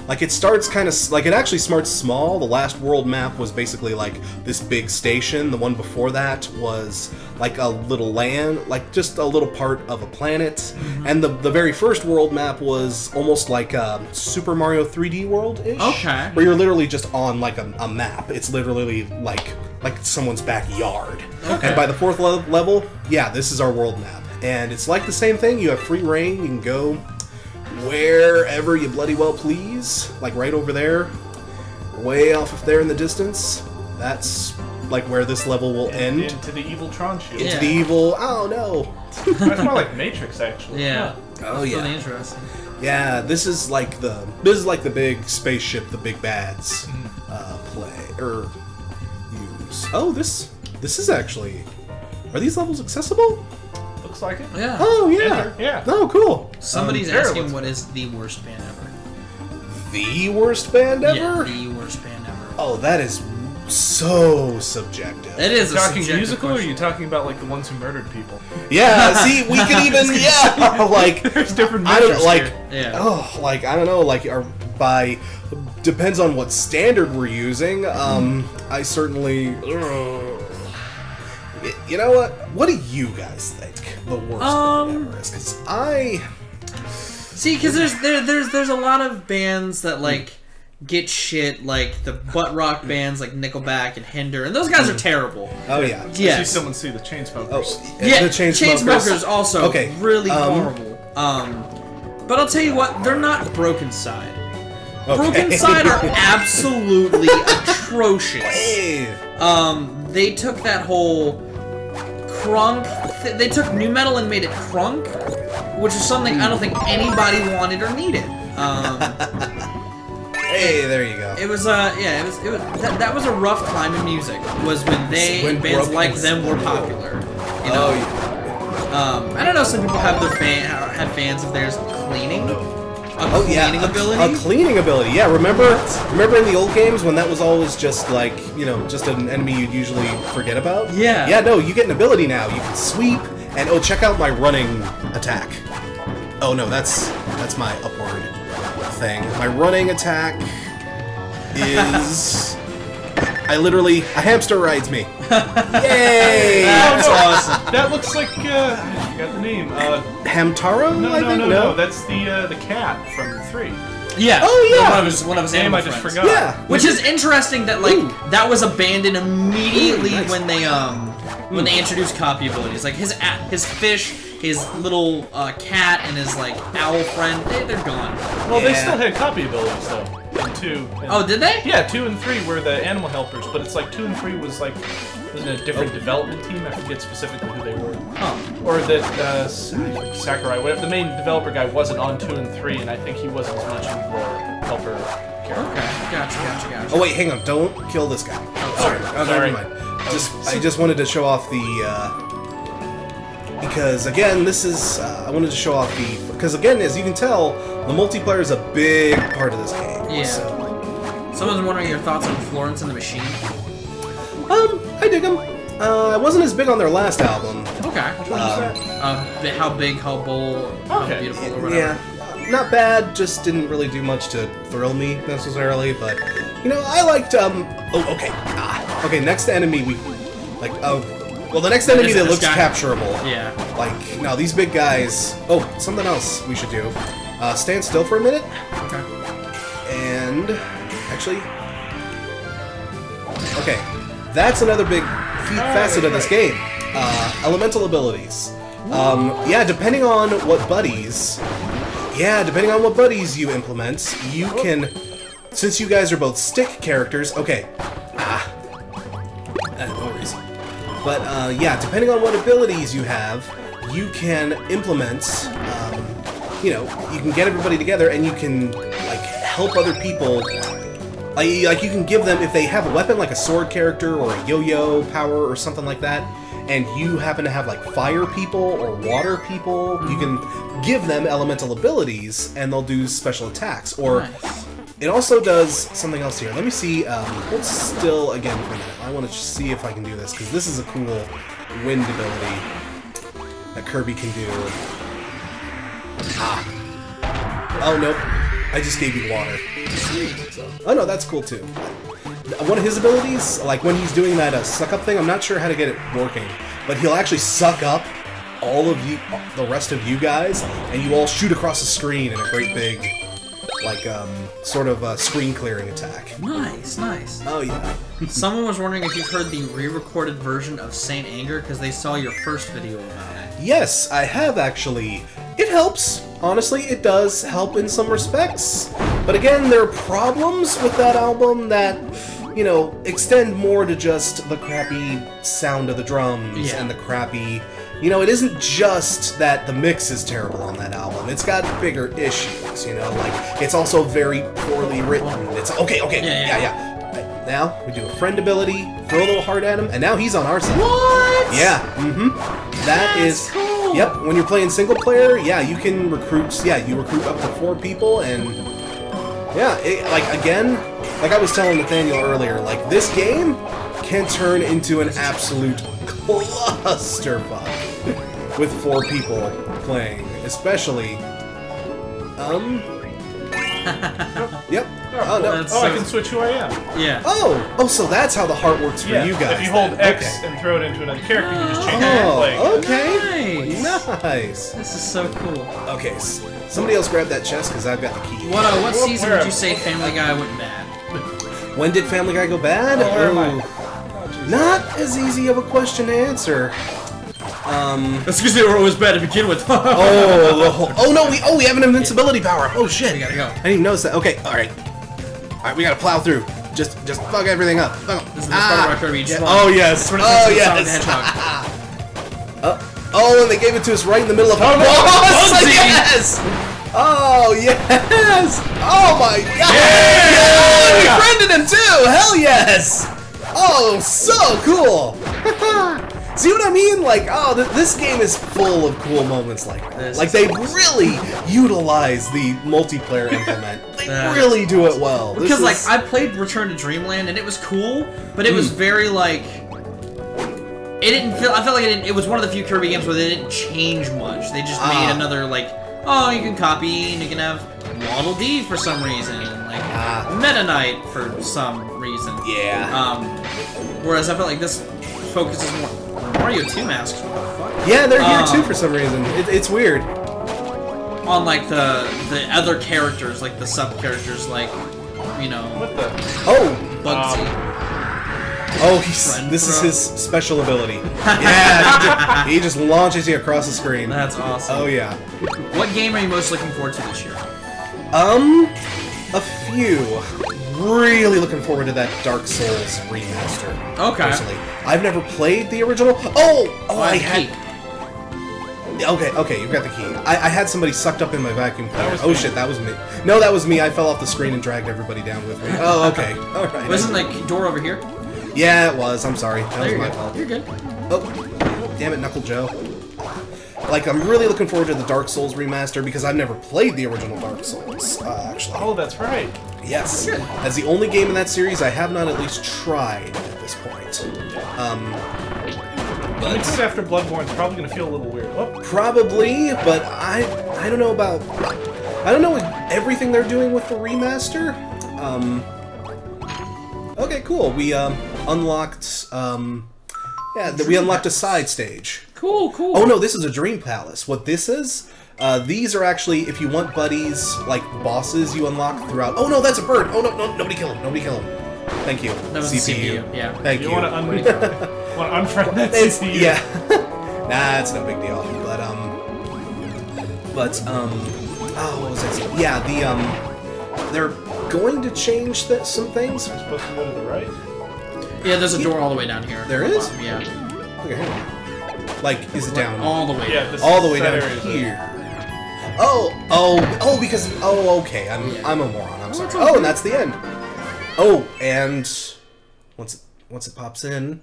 like it starts kind of like it actually starts small. The last world map was basically like this big station. The one before that was like a little land, like just a little part of a planet. And the very first world map was almost like a Super Mario 3D World-ish. Okay. Where you're literally just on like a map. It's literally like someone's backyard. Okay. And by the 4th level, yeah, this is our world map. And it's like the same thing. You have free reign. You can go wherever you bloody well please. Like right over there. Way off of there in the distance. That's like where this level will end. Into the evil Tron shield. Into the evil... Oh, no. That's more like Matrix, actually. Yeah. Oh, yeah. Really interesting. Yeah, this is like the big spaceship, the big bads play or use. Oh, this is actually. Are these levels accessible? Looks like it. Yeah. Oh yeah. Enter. Yeah. Oh, cool. Somebody's asking what is the worst band ever. The worst band ever? Yeah, the worst band ever. Oh, that is so subjective. It is. Are you talking musical, question. or are you talking about like the ones who murdered people? Yeah. See, we could even like there's different. I don't like. Yeah. Oh, like I don't know. Like by depends on what standard we're using. I certainly. You know what? What do you guys think the worst band ever is? Because I see, because there's a lot of bands that like get shit, like the butt rock bands like Nickelback and Hinder, and those guys are terrible. Oh yeah. Yeah. See someone see the Chainsmokers. Oh, Yeah, the Chainsmokers also okay. really horrible. But I'll tell you what, they're not Broken Side. Okay. Broken Side are absolutely atrocious. Hey. They took that whole crunk. They took new metal and made it crunk, which is something I don't think anybody wanted or needed. Hey, there you go. It was yeah, it was that was a rough time in music. Was when they and bands like them were popular. You know? Oh yeah. I don't know. Some people have have fans of theirs cleaning. Cleaning ability. A cleaning ability. Yeah. Remember in the old games when that was always just like just an enemy you'd usually forget about. Yeah. Yeah. No, you get an ability now. You can sweep and check out my running attack. Oh no, that's my upward thing. My running attack is a hamster rides me. Yay! That's awesome. That looks like I forgot the name. Hamtaro? No. That's the cat from 3. Yeah. Oh yeah. One of his name animal I just friends. forgot. Yeah. Which is interesting that that was abandoned immediately nice. when they introduced copy abilities. Like his fish, his little cat, and his like owl friend, they're gone. Well, they still had copy abilities though. In 2. Oh, did they? Yeah, 2 and 3 were the animal helpers, but it's like 2 and 3 was like wasn't a different development team. I forget specifically who they were. Oh. Or that Sakurai, whatever the main developer guy, wasn't on 2 and 3, and I think he wasn't as much of the helper character. Okay, gotcha. Oh wait, hang on! Don't kill this guy. Oh, Sorry. Sorry. Never mind. I just wanted to show off the because again, this is I wanted to show off because again, as you can tell, the multiplayer is a big part of this game. Yeah. So. Someone's wondering your thoughts on Florence and the Machine. I dig them. I wasn't as big on their last album. Okay. How big, how bold, how beautiful, or whatever. Yeah, not bad. Just didn't really do much to thrill me necessarily. But I liked. Oh, okay. Okay. Next enemy we like. Well, the next enemy that looks capturable. Yeah. Like no, these big guys. Oh, something else we should do. Stand still for a minute. Okay. And actually, okay, that's another big facet of this game. Elemental abilities. Yeah, depending on what buddies you implement, you can. Since you guys are both stick characters, okay. No worries. But yeah, depending on what abilities you have, you can implement. You can get everybody together, and you can like help other people. Like you can give them, if they have a weapon like a sword character or a yo-yo power or something like that, and you happen to have like fire people or water people, you can give them elemental abilities and they'll do special attacks. Or it also does something else here. Let me see. Hold still again for a minute. I want to see if I can do this because this is a cool wind ability that Kirby can do. Oh nope. I just gave you water. Oh no, that's cool too. One of his abilities, like when he's doing that suck up thing, I'm not sure how to get it working, but he'll actually suck up all of you, the rest of you guys, and you all shoot across the screen in a great big, like sort of screen clearing attack. Nice. Oh yeah. Someone was wondering if you've heard the re-recorded version of Saint Anger because they saw your first video about it. Yes, I have actually. It helps. Honestly, it does help in some respects. But again, there are problems with that album that, extend more to just the crappy sound of the drums and the crappy you know, it isn't just that the mix is terrible on that album. It's got bigger issues, you know, like, it's also very poorly written. It's, okay, yeah. Now, we do a friend ability, throw a little heart at him, and now he's on our side. What? Yeah, That's cool. Yep, when you're playing single player, yeah, you can recruit, you recruit up to 4 people, and, yeah, again, like I was telling Nathaniel earlier, like, this game can turn into an absolute clusterfuck with 4 people playing, especially, yep. Oh, no. I can switch who I am. Yeah. Oh, so that's how the heart works for you guys. If you hold X and throw it into another character, you just change it. Okay. Nice. This is so cool. Okay, somebody else grab that chest because I've got the key. What season would you say Family Guy went bad? When did Family Guy go bad? Not as easy of a question to answer. That's because they were always bad to begin with. we have an invincibility power. Oh shit! We gotta go. I didn't even notice that. Okay, all right, we gotta plow through. Just fuck everything up. This is the part where Kirby just Oh yes. And they gave it to us right in the middle of our boss. Yes. Oh yes. Oh my god. Yeah. We friended him too. Hell yes. Oh, so cool. See what I mean? Like, this game is full of cool moments like this. Like, they really utilize the multiplayer implement. They really do it well. Because, like, I played Return to Dreamland, and it was cool, but it was very, like... It didn't feel... I felt like it was one of the few Kirby games where they didn't change much. They just made another, like, oh, you can copy, and you can have Waddle Dee for some reason, like, Meta Knight for some reason. Yeah. Whereas I felt like this focuses more... Mario 2 masks, what the fuck? Yeah, they're here too for some reason. It's weird. On like the other characters, like the sub-characters, like, you know... What the... Bugsy. This is his special ability. Yeah, he just launches you across the screen. That's awesome. Oh yeah. What game are you most looking forward to this year? A few. Really looking forward to that Dark Souls remaster. Okay. Personally, I've never played the original. I had. Okay, you've got the key. I had somebody sucked up in my vacuum cleaner. Oh shit, that was me. No, that was me. I fell off the screen and dragged everybody down with me. Oh, okay. All right. Wasn't the door over here? Yeah, it was. I'm sorry. That was my fault. You're good. Oh, damn it, Knuckle Joe. Like, I'm really looking forward to the Dark Souls remaster because I've never played the original Dark Souls, actually. Oh, that's right. Yes. As the only game in that series I have not at least tried at this point. But after Bloodborne's probably going to feel a little weird. Oh. Probably, but I don't know about... I don't know everything they're doing with the remaster. Okay, cool. We, unlocked, we unlocked a side stage. Cool. Oh no, this is a Dream Palace. What this is, these are actually, if you want buddies, like bosses you unlock throughout... Oh no, that's a bird! Oh no, nobody kill him, Thank you. That was CPU. Yeah. Thank you. Want to unfriend that CPU? Yeah. Nah, it's no big deal. What was I saying? Yeah, they're going to change some things. We're supposed to go to the right? Yeah, there's a door all the way down here. There is? Yeah. Okay, hang on. Like, is it down? All the way. Yeah, all the way down here. Because okay, I'm a moron. I'm sorry. Oh, and that's the end. Oh, and once it pops in,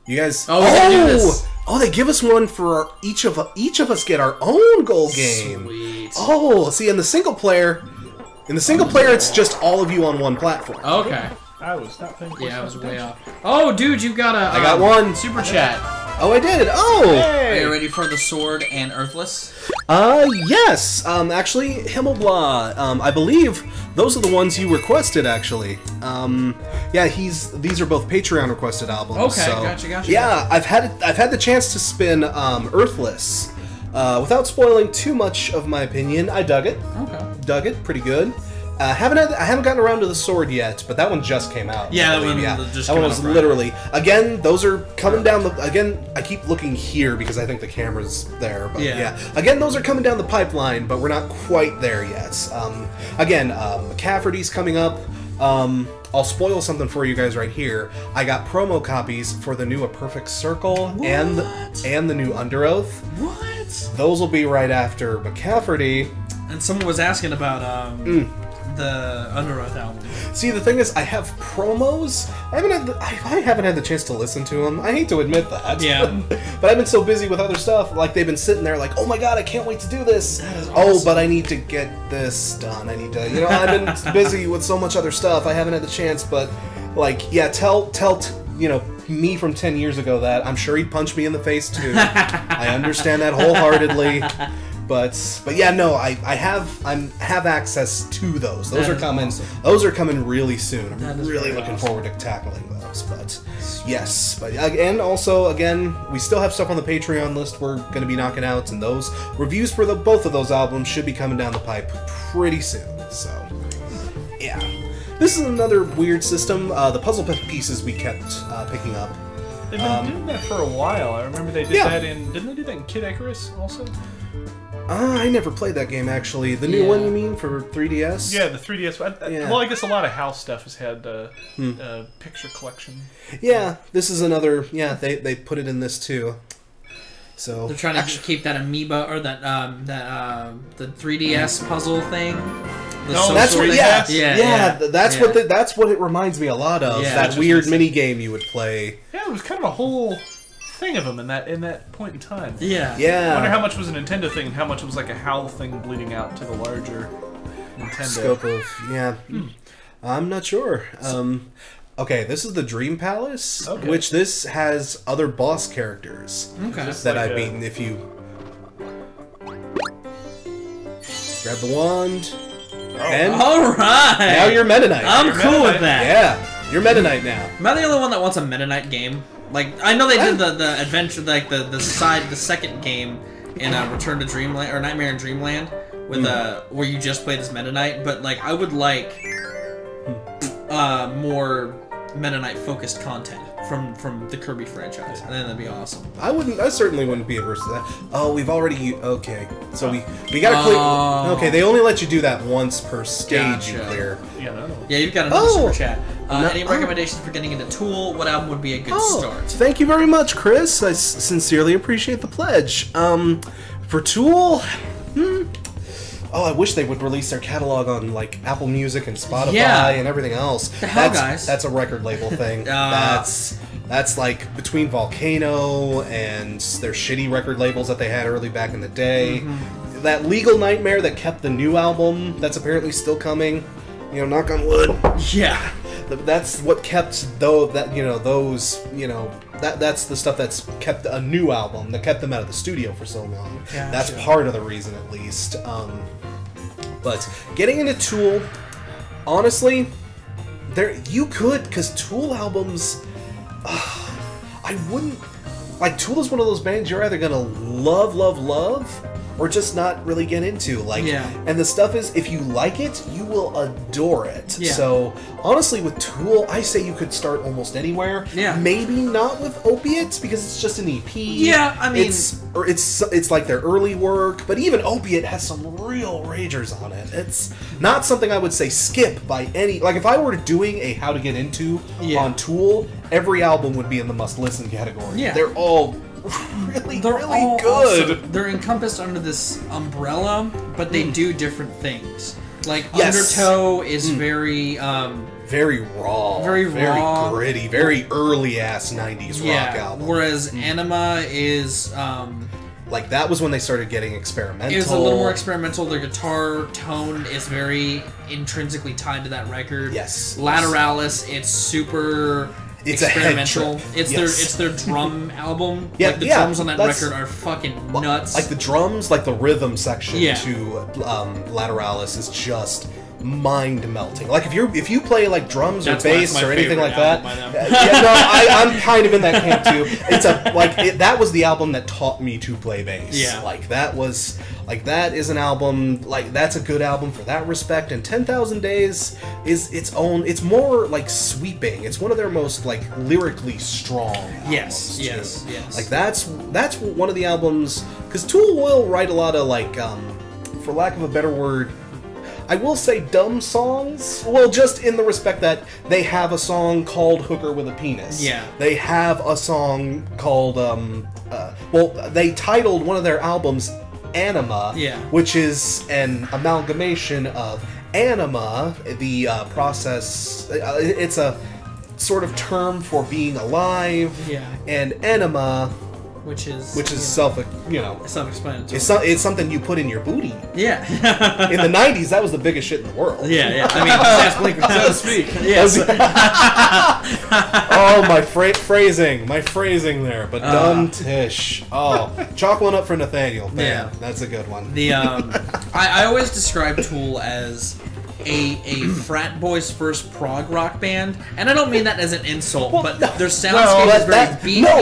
you guys. Oh, they give us one for each of us get our own goal game. Sweet. Oh, see, in the single player, it's just all of you on one platform. Okay. I was not paying attention. Yeah, I was way off. Oh, dude, you got a. I got one super chat. Oh, I did. Oh. Hey. Are you ready for the Sword and Earthless? Yes. Actually, Himmelblah. I believe those are the ones you requested. Actually. Yeah. These are both Patreon requested albums. Okay. So, Gotcha. Yeah, I've had the chance to spin Earthless. Without spoiling too much of my opinion, I dug it. Okay. Dug it pretty good. I haven't gotten around to the sword yet, but that one just came out. Yeah, that one was literally. Again, those are coming down the. Again, I keep looking here because I think the camera's there. But yeah. Again, those are coming down the pipeline, but we're not quite there yet. Again, McCafferty's coming up. I'll spoil something for you guys right here. I got promo copies for the new A Perfect Circle and the new Under Oath. What? Those will be right after McCafferty. And someone was asking about the Under Oath album. See, the thing is, I have promos. I haven't had the chance to listen to them. I hate to admit that. Yeah. But I've been so busy with other stuff. Like, they've been sitting there like, oh my god, I can't wait to do this. That is Oh, awesome. but I need to get this done. I need to, I've been busy with so much other stuff. I haven't had the chance, but, like, yeah, tell me from 10 years ago that. I'm sure he'd punch me in the face, too. I understand that wholeheartedly. But yeah, no, I have access to those. Those are coming. Awesome. Those are coming really soon. I'm is really very looking awesome. forward to tackling those. But yes, but and also again, we still have stuff on the Patreon list we're going to be knocking out, and those reviews for both of those albums should be coming down the pipe pretty soon. So yeah, this is another weird system. The puzzle pieces we kept picking up. They've been doing that for a while. I remember they did that in... Didn't they do that in Kid Icarus also? I never played that game, actually. The new one, you mean, for 3DS? Yeah, the 3DS. Well, I guess a lot of house stuff has had picture collection. Yeah, this is another... Yeah, they put it in this, too. So they're trying to keep that amoeba, or that the 3DS puzzle thing. That's what, that's what that's what it reminds me a lot of. Yeah, that weird mini game you would play. Yeah, it was kind of a whole thing of them in that point in time. Yeah. Yeah. I wonder how much was a Nintendo thing and how much was like a HAL thing bleeding out to the larger Nintendo scope of I'm not sure. Okay, this is the Dream Palace, which this has other boss characters that I've beaten. If you grab the wand, and all right, now you're Meta Knight. I'm cool with that. Yeah, you're Meta Knight now. Am I the only one that wants a Meta Knight game? Like, I know they did the adventure, like the second game in Return to Dreamland or Nightmare in Dreamland with where you just played as Meta Knight, but like I would like more Meta Knight focused content from the Kirby franchise. I think that'd be awesome. I certainly wouldn't be averse to that. Oh, we've already so we gotta clear. Okay, they only let you do that once per stage. You clear. Yeah, you've got another super chat. Any recommendations for getting into Tool? What album would be a good start? Thank you very much, Chris. I sincerely appreciate the pledge. For Tool, oh, I wish they would release their catalog on like Apple Music and Spotify and everything else. The hell, guys? That's a record label thing. That's like between Volcano and their shitty record labels that they had early back in the day. That legal nightmare that kept the new album that's apparently still coming. Knock on wood. Yeah. That's what kept that's the stuff that's kept a new album that kept them out of the studio for so long. Gotcha. That's part of the reason, at least. But getting into Tool, honestly, you could, because Tool albums, I wouldn't like. Tool is one of those bands you're either gonna love, or just not really get into. And the stuff is, if you like it, you will adore it. Yeah. So, honestly, with Tool, I say you could start almost anywhere. Yeah. Maybe not with Opiate, because it's just an EP. Yeah, I mean... It's like their early work, but even Opiate has some real ragers on it. It's not something I would say skip by any... Like, if I were doing a how to get into on Tool, every album would be in the must-listen category. Yeah. They're all... really good. Also, they're encompassed under this umbrella, but they do different things. Like Undertow is very raw, very gritty, very early ass '90s rock album. Whereas Anima is like that was when they started getting experimental. It was a little more experimental. Their guitar tone is very intrinsically tied to that record. Yes. Lateralis, it's super. It's experimental. It's their drum album. Yeah, like the drums on that record are fucking nuts. Like the drums, like the rhythm section to Lateralis is just mind melting. Like if you play like drums or bass or anything like that, I'm kind of in that camp too. It's that was the album that taught me to play bass. Yeah, that is an album that's a good album for that respect. And 10,000 Days is its own. It's more like sweeping. It's one of their most like lyrically strong albums. Yes. Like that's one of the albums, because Tool will write a lot of like for lack of a better word, I will say dumb songs. Well, just in the respect that they have a song called "Hooker with a Penis." Yeah. They have a song called well, they titled one of their albums "Anima," Yeah. which is an amalgamation of anima, the process. It's a sort of term for being alive. Yeah. And enema, which is self-explanatory. It's something you put in your booty. Yeah. In the 90s, that was the biggest shit in the world. Yeah. I mean, so to speak. Yes. Oh, my phrasing there, but dumb tish. Oh, chalk one up for Nathaniel. Bam. Yeah, that's a good one. The I always describe Tool as a frat boy's first prog rock band, and I don't mean that as an insult, but their soundscape is very beefy. No,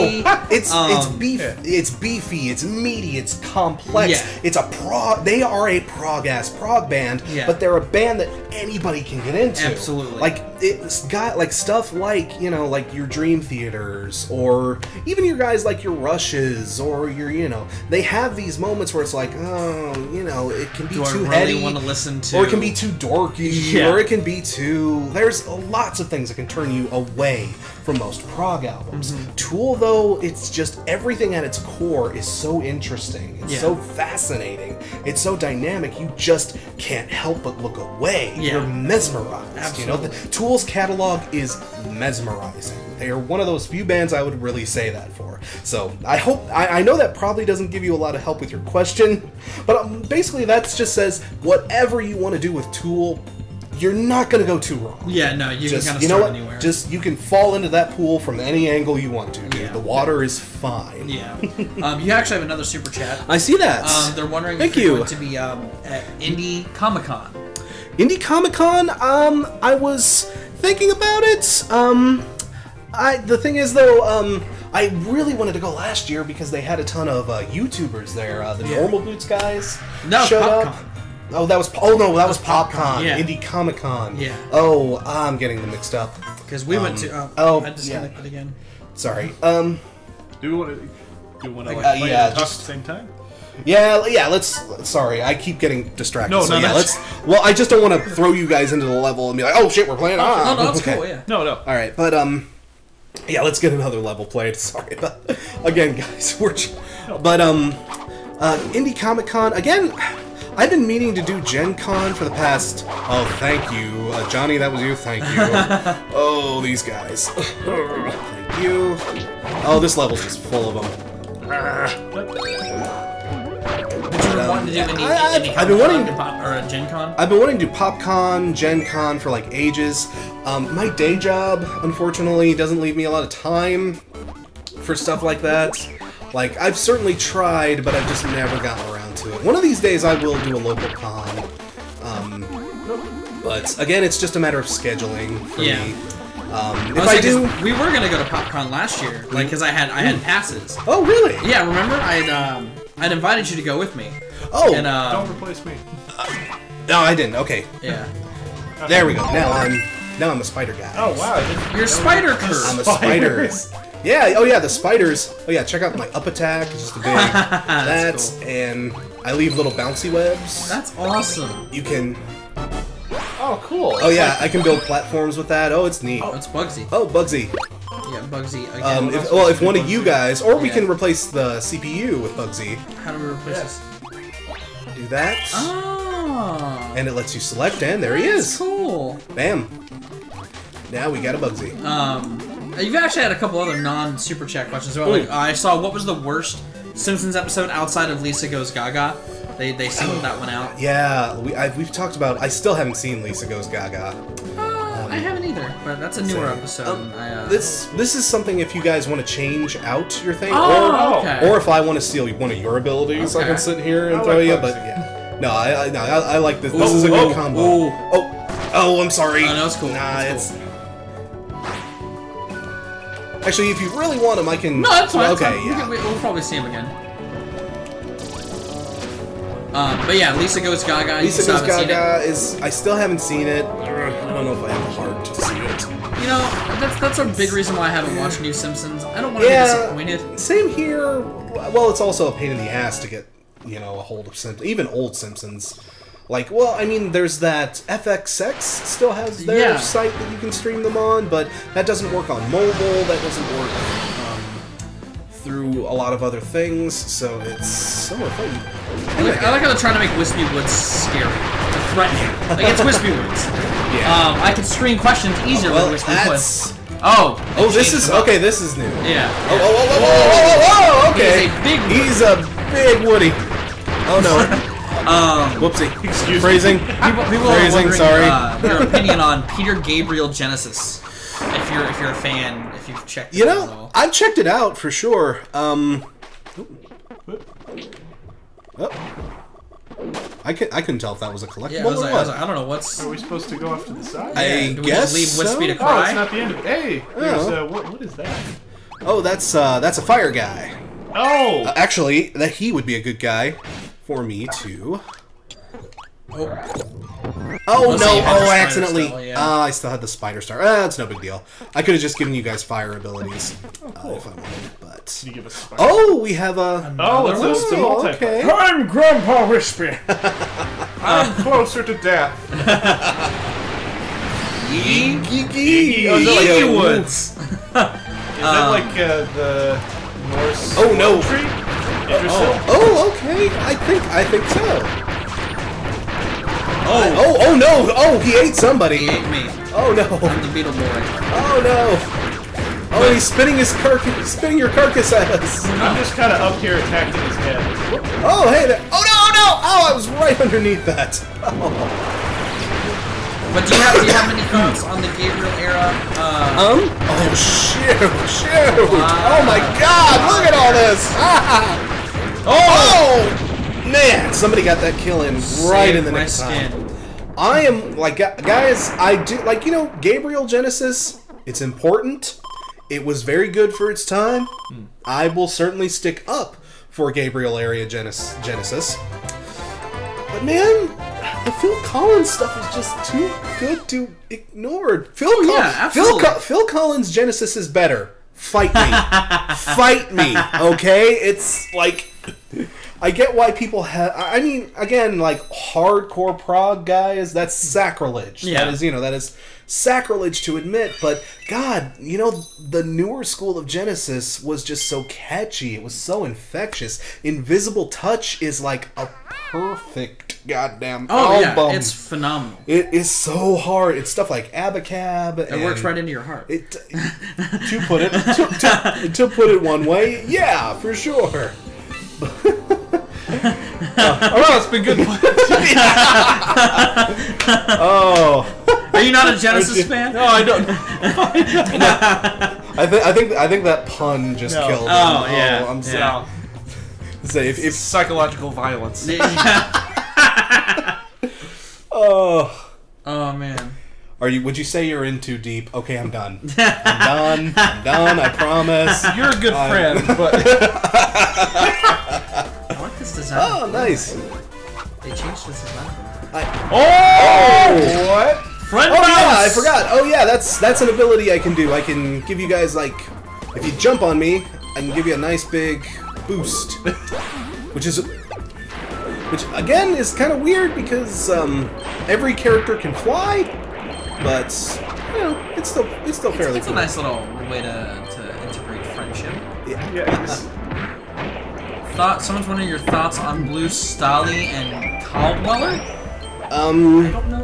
it's beefy. Yeah. It's beefy. It's meaty. It's complex. Yeah. It's a prog. They are a prog-ass prog band, but they're a band that anybody can get into. Absolutely. Like it's got like stuff like like your Dream Theaters, or even your guys like your Rushes, or your they have these moments where it's like, oh, it can be too heady. Do I really want to listen to? Or it can be too dorky, or it can be too... There's lots of things that can turn you away from most prog albums. Mm-hmm. Tool, though, it's just everything at its core is so interesting. It's so fascinating. It's so dynamic. You just can't help but look away. Yeah. You're mesmerized. Absolutely. Tool's catalog is mesmerizing. They are one of those few bands I would really say that for. So I know that probably doesn't give you a lot of help with your question, but basically that just says whatever you want to do with Tool, you're not going to go too wrong. Yeah, no, you can kind of start anywhere. You can fall into that pool from any angle you want to, dude. Yeah. The water is fine. Yeah. You actually have another super chat. I see that. They're wondering if you're going to be at Indy Comic-Con. Indy Comic-Con? I was thinking about it. The thing is, though, I really wanted to go last year because they had a ton of YouTubers there. The Normal Boots guys showed up. Oh, that was PopCon. Yeah. Indie Comic Con. Yeah. Oh, I'm getting them mixed up. Because we went to. I disconnected again. Sorry. Do we want to play and talk at the same time? Yeah. Let's. Sorry, I keep getting distracted. No, let's. Well, I just don't want to throw you guys into the level and be like, oh shit, we're playing. No, that's cool. Yeah. No. All right, but yeah, let's get another level played. Sorry, but again, guys, Indie Comic Con again. I've been meaning to do Gen Con for the past... Oh, thank you. Johnny, that was you. Thank you. Oh, these guys. Thank you. Oh, this level's just full of them. I've been wanting to Gen Con? I've been wanting to do PopCon, Gen Con for like ages. My day job, unfortunately, doesn't leave me a lot of time for stuff like that. Like, I've certainly tried, but I've just never gotten around to it. One of these days I will do a local con. But, again, it's just a matter of scheduling for me. We were gonna go to PopCon last year, like, because I had passes. Oh, really? Yeah, remember? I'd invited you to go with me. Oh! And, don't replace me. No, I didn't. Okay. Yeah. There we go. Now I'm a spider guy. Oh, wow. You're Spider Kirby. I'm a spider. Yeah, oh yeah, the spiders. Oh yeah, check out my up attack. It's just a big... That's cool. And I leave little bouncy webs. That's awesome. You can... Oh, cool. Oh yeah, I can build platforms with that. Oh, it's neat. Oh, it's Bugsy. Oh, Bugsy. Yeah, Bugsy. Again, if one of you guys... Or we can replace the CPU with Bugsy. How do we replace this? Do that. Oh. And it lets you select, and there he is. Cool. Bam. Now we got a Bugsy. You've actually had a couple other non-super chat questions as well. Like, I saw, what was the worst Simpsons episode outside of Lisa Goes Gaga? They singled that one out. Yeah, we've talked about... I still haven't seen Lisa Goes Gaga. I haven't either, but that's a newer episode. This is something if you guys want to change out your thing, okay. or if I want to steal one of your abilities, I can sit here and throw you. But yeah, no, I like this. This is a good combo. Oh, I'm sorry. Oh, no, it's cool. Nah, it's actually, if you really want him, I can. No, that's fine. Okay, yeah. We'll probably see him again. But yeah, Lisa Goes Gaga. Lisa Goes Gaga is... I still haven't seen it. I don't know if I have the heart to see it. You know, that's a big reason why I haven't watched New Simpsons. I don't want to be disappointed. Same here. Well, it's also a pain in the ass to get, a hold of Simpsons. Even old Simpsons. Like, well, I mean, there's that FXX still has their site that you can stream them on, but that doesn't work on mobile. That doesn't work through a lot of other things, so it's somewhat fun. I like how they're trying to make Wispy Woods scary, threatening. Like, it's Wispy Woods. Yeah. I can stream questions easier with Wispy Woods. This is okay. This is new. Yeah. Oh, okay. He's a big Woody. Oh no. Whoopsie. Excuse me. Phrasing. People Phrasing. Sorry. Your opinion on Peter Gabriel Genesis? If you're a fan, if you've checked it out at all. I've checked it out for sure. I couldn't tell if that was a collectible I was like, I don't know what's. Are we supposed to go off to the side? I Do we guess just leave Wispy so? to cry? Oh, it's not the end of it. Hey, there's, what is that? Oh, that's a fire guy. Oh, Actually, that he would be a good guy for me to. Oh no! Oh, I accidentally. I still had the spider star. That's no big deal. I could have just given you guys fire abilities if I wanted, but. you give us We have a. it's a multi. Okay. I'm Grandpa Wispy. I'm closer to death. Yee Woods. Is that like the Norse? Oh no! Tree? Okay. I think so. Oh no! Oh, he ate somebody. He ate me. Oh no! I'm the Beetle Boy. Oh no! Oh, he's spinning his carcass, spinning your carcass at us. I'm just kind of up here attacking his head. Oh hey! Oh no! Oh, I was right underneath that. Oh. But do you have many thoughts on the Gabriel era? Oh shoot! Oh my God! Look at all this! Oh man! Somebody got that kill in right in the next time. I am like, guys. I do like Gabriel Genesis. It's important. It was very good for its time. I will certainly stick up for Gabriel area Genesis. But man, the Phil Collins stuff is just too good to ignore. Phil Collins Genesis is better. Fight me. Fight me, okay? It's like, I get why people have, I mean, again, like, hardcore prog guys, that's sacrilege. Yeah. That is sacrilege to admit, but God, the newer school of Genesis was just so catchy. It was so infectious. Invisible Touch is like a perfect goddamn album. It's phenomenal. It is so hard. It's stuff like Abacab. It works right into your heart. To put it one way, yeah, for sure. It's been good. Are you not a Genesis fan? No, I don't. I think that pun just killed him. Oh yeah. I'm sorry. Say if psychological violence. Oh man. Would you say you're in too deep? Okay, I'm done. I'm done. I promise. You're a good friend, but I like this design. Oh, nice. They changed this design. What? Friend bounce! Yeah, I forgot. Oh yeah, that's an ability I can do. I can give you guys, like, if you jump on me, I can give you a nice big boost, which again is kind of weird because every character can fly, but it's still fairly. It's cool. a nice little way to integrate friendship. Yeah. Someone's wondering your thoughts on Blue Stally and Caldweller? I don't know.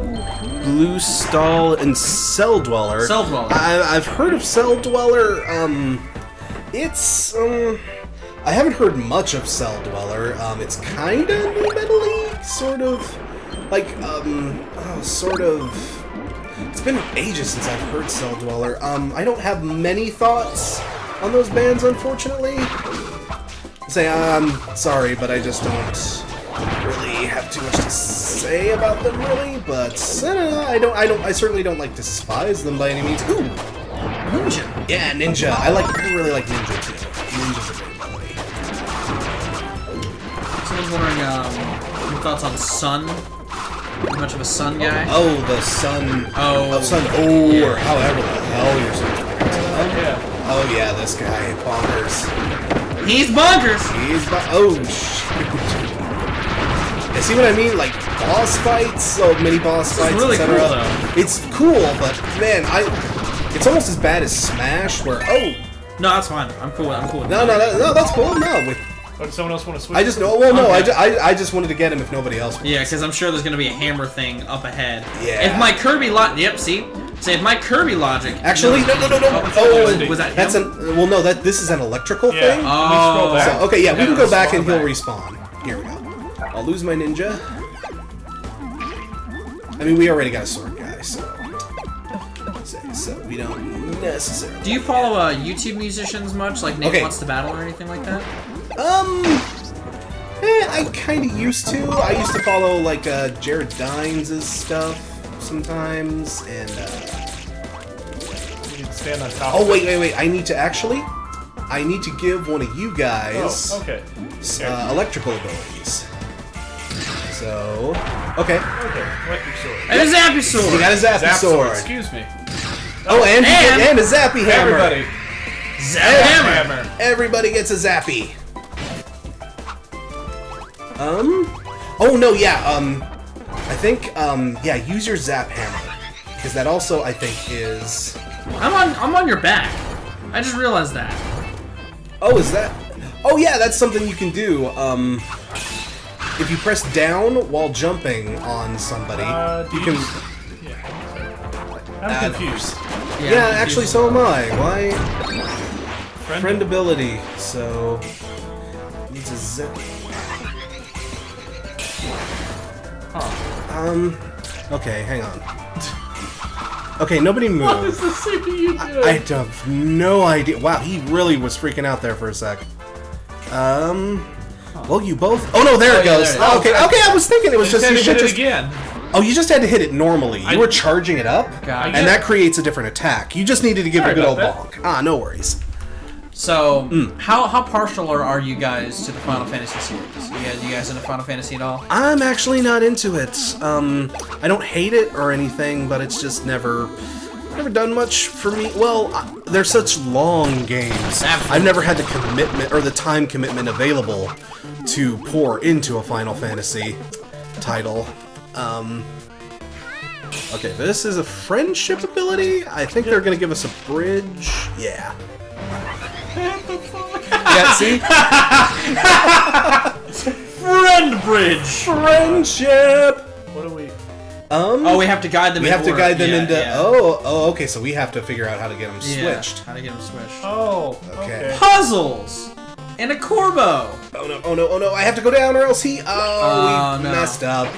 Blue Stall and Cell Dweller. Cell Dweller. I've heard of Cell Dweller. It's I haven't heard much of Cell Dweller. It's kind of new metal-y, sort of like It's been ages since I've heard Cell Dweller. I don't have many thoughts on those bands, unfortunately. I'm sorry, but I just don't really have too much to say about them, really. But I certainly don't like despise them by any means. Ooh, Ninja. Yeah, Ninja. I really like Ninja too. Ninja's a great melody. Someone's wondering your thoughts on Sun. Are you much of a Sun guy? Oh, the Sun. Sun. Yeah. Or however the hell you're supposed to pronounce it. Oh yeah, this guy, bonkers. He's bonkers! Oh, shit. See what I mean? Like boss fights, so mini boss fights, really etc. cool, though. It's cool, but man, it's almost as bad as Smash, where no, that's fine. I'm cool. I'm cool. no, that's cool. No, with Does someone else want to switch? I just know. Well, no, I just wanted to get him if nobody else wants. Yeah, because I'm sure there's gonna be a hammer thing up ahead. Yeah. If my Kirby yep. See, if my Kirby logic. Actually, no. Oh, was that that's him? well, no. This is an electrical Yeah. thing. Oh. So, okay, yeah, we can go back and he'll respawn. respawn. Here we go. I'll lose my ninja. I mean, we already got a sword guy, so we don't necessarily. Do you follow YouTube musicians much, like Nate Wants to Battle or anything like that? I kind of used to. I used to follow like Jared Dines' stuff sometimes, and You can stand on top. oh wait! I need to give one of you guys electrical abilities. So okay. Electric sword. And a Zappy Sword! You got a Zappy Sword. Excuse me. Oh, and a Zappy Hammer. Everybody. Zap Hammer! Everybody gets a Zappy. Oh no, yeah. I think yeah. Use your Zap Hammer because that also I think is. I'm on your back. I just realized that. Oh, is that? Oh yeah, that's something you can do. If you press down while jumping on somebody, you can. I'm confused. Yeah, actually, so am I. Why? Friend ability. So needs a zip. Okay, hang on. Okay, nobody move. What is the CPU doing? I have no idea. Wow, he really was freaking out there for a sec. Well, you both. Oh no, there it goes. There Okay, I was thinking it was just you should hit it just. again. Oh, you just had to hit it normally. You were charging it up, God. and that creates a different attack. You just needed to give it a good old bonk. Ah, no worries. So, how partial are you guys to the Final Fantasy series? You guys into Final Fantasy at all? I'm actually not into it. I don't hate it or anything, but it's just never done much for me. Well, they're such long games. Absolutely. I've never had the commitment or the time commitment available to pour into a Final Fantasy title. Okay, this is a friendship ability. I think they're gonna give us a bridge. Yeah. Yeah, see? Friend Bridge! Friendship! What do we... Oh, we have to guide them. We have to guide them into... Yeah. Oh, okay, so we have to figure out how to get them Yeah, switched. how to get them switched. Oh, Okay. Puzzles! And a Corbo! Oh no, I have to go down or else he... Oh, we no. messed up.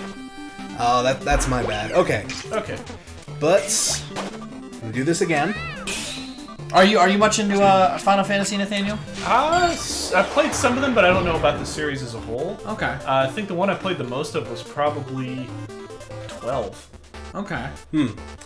Oh, that's my bad. Okay. Okay. But... We'll do this again. Are you much into Final Fantasy, Nathaniel? I've played some of them, but I don't know about the series as a whole. Okay. I think the one I played the most of was probably 12. Okay.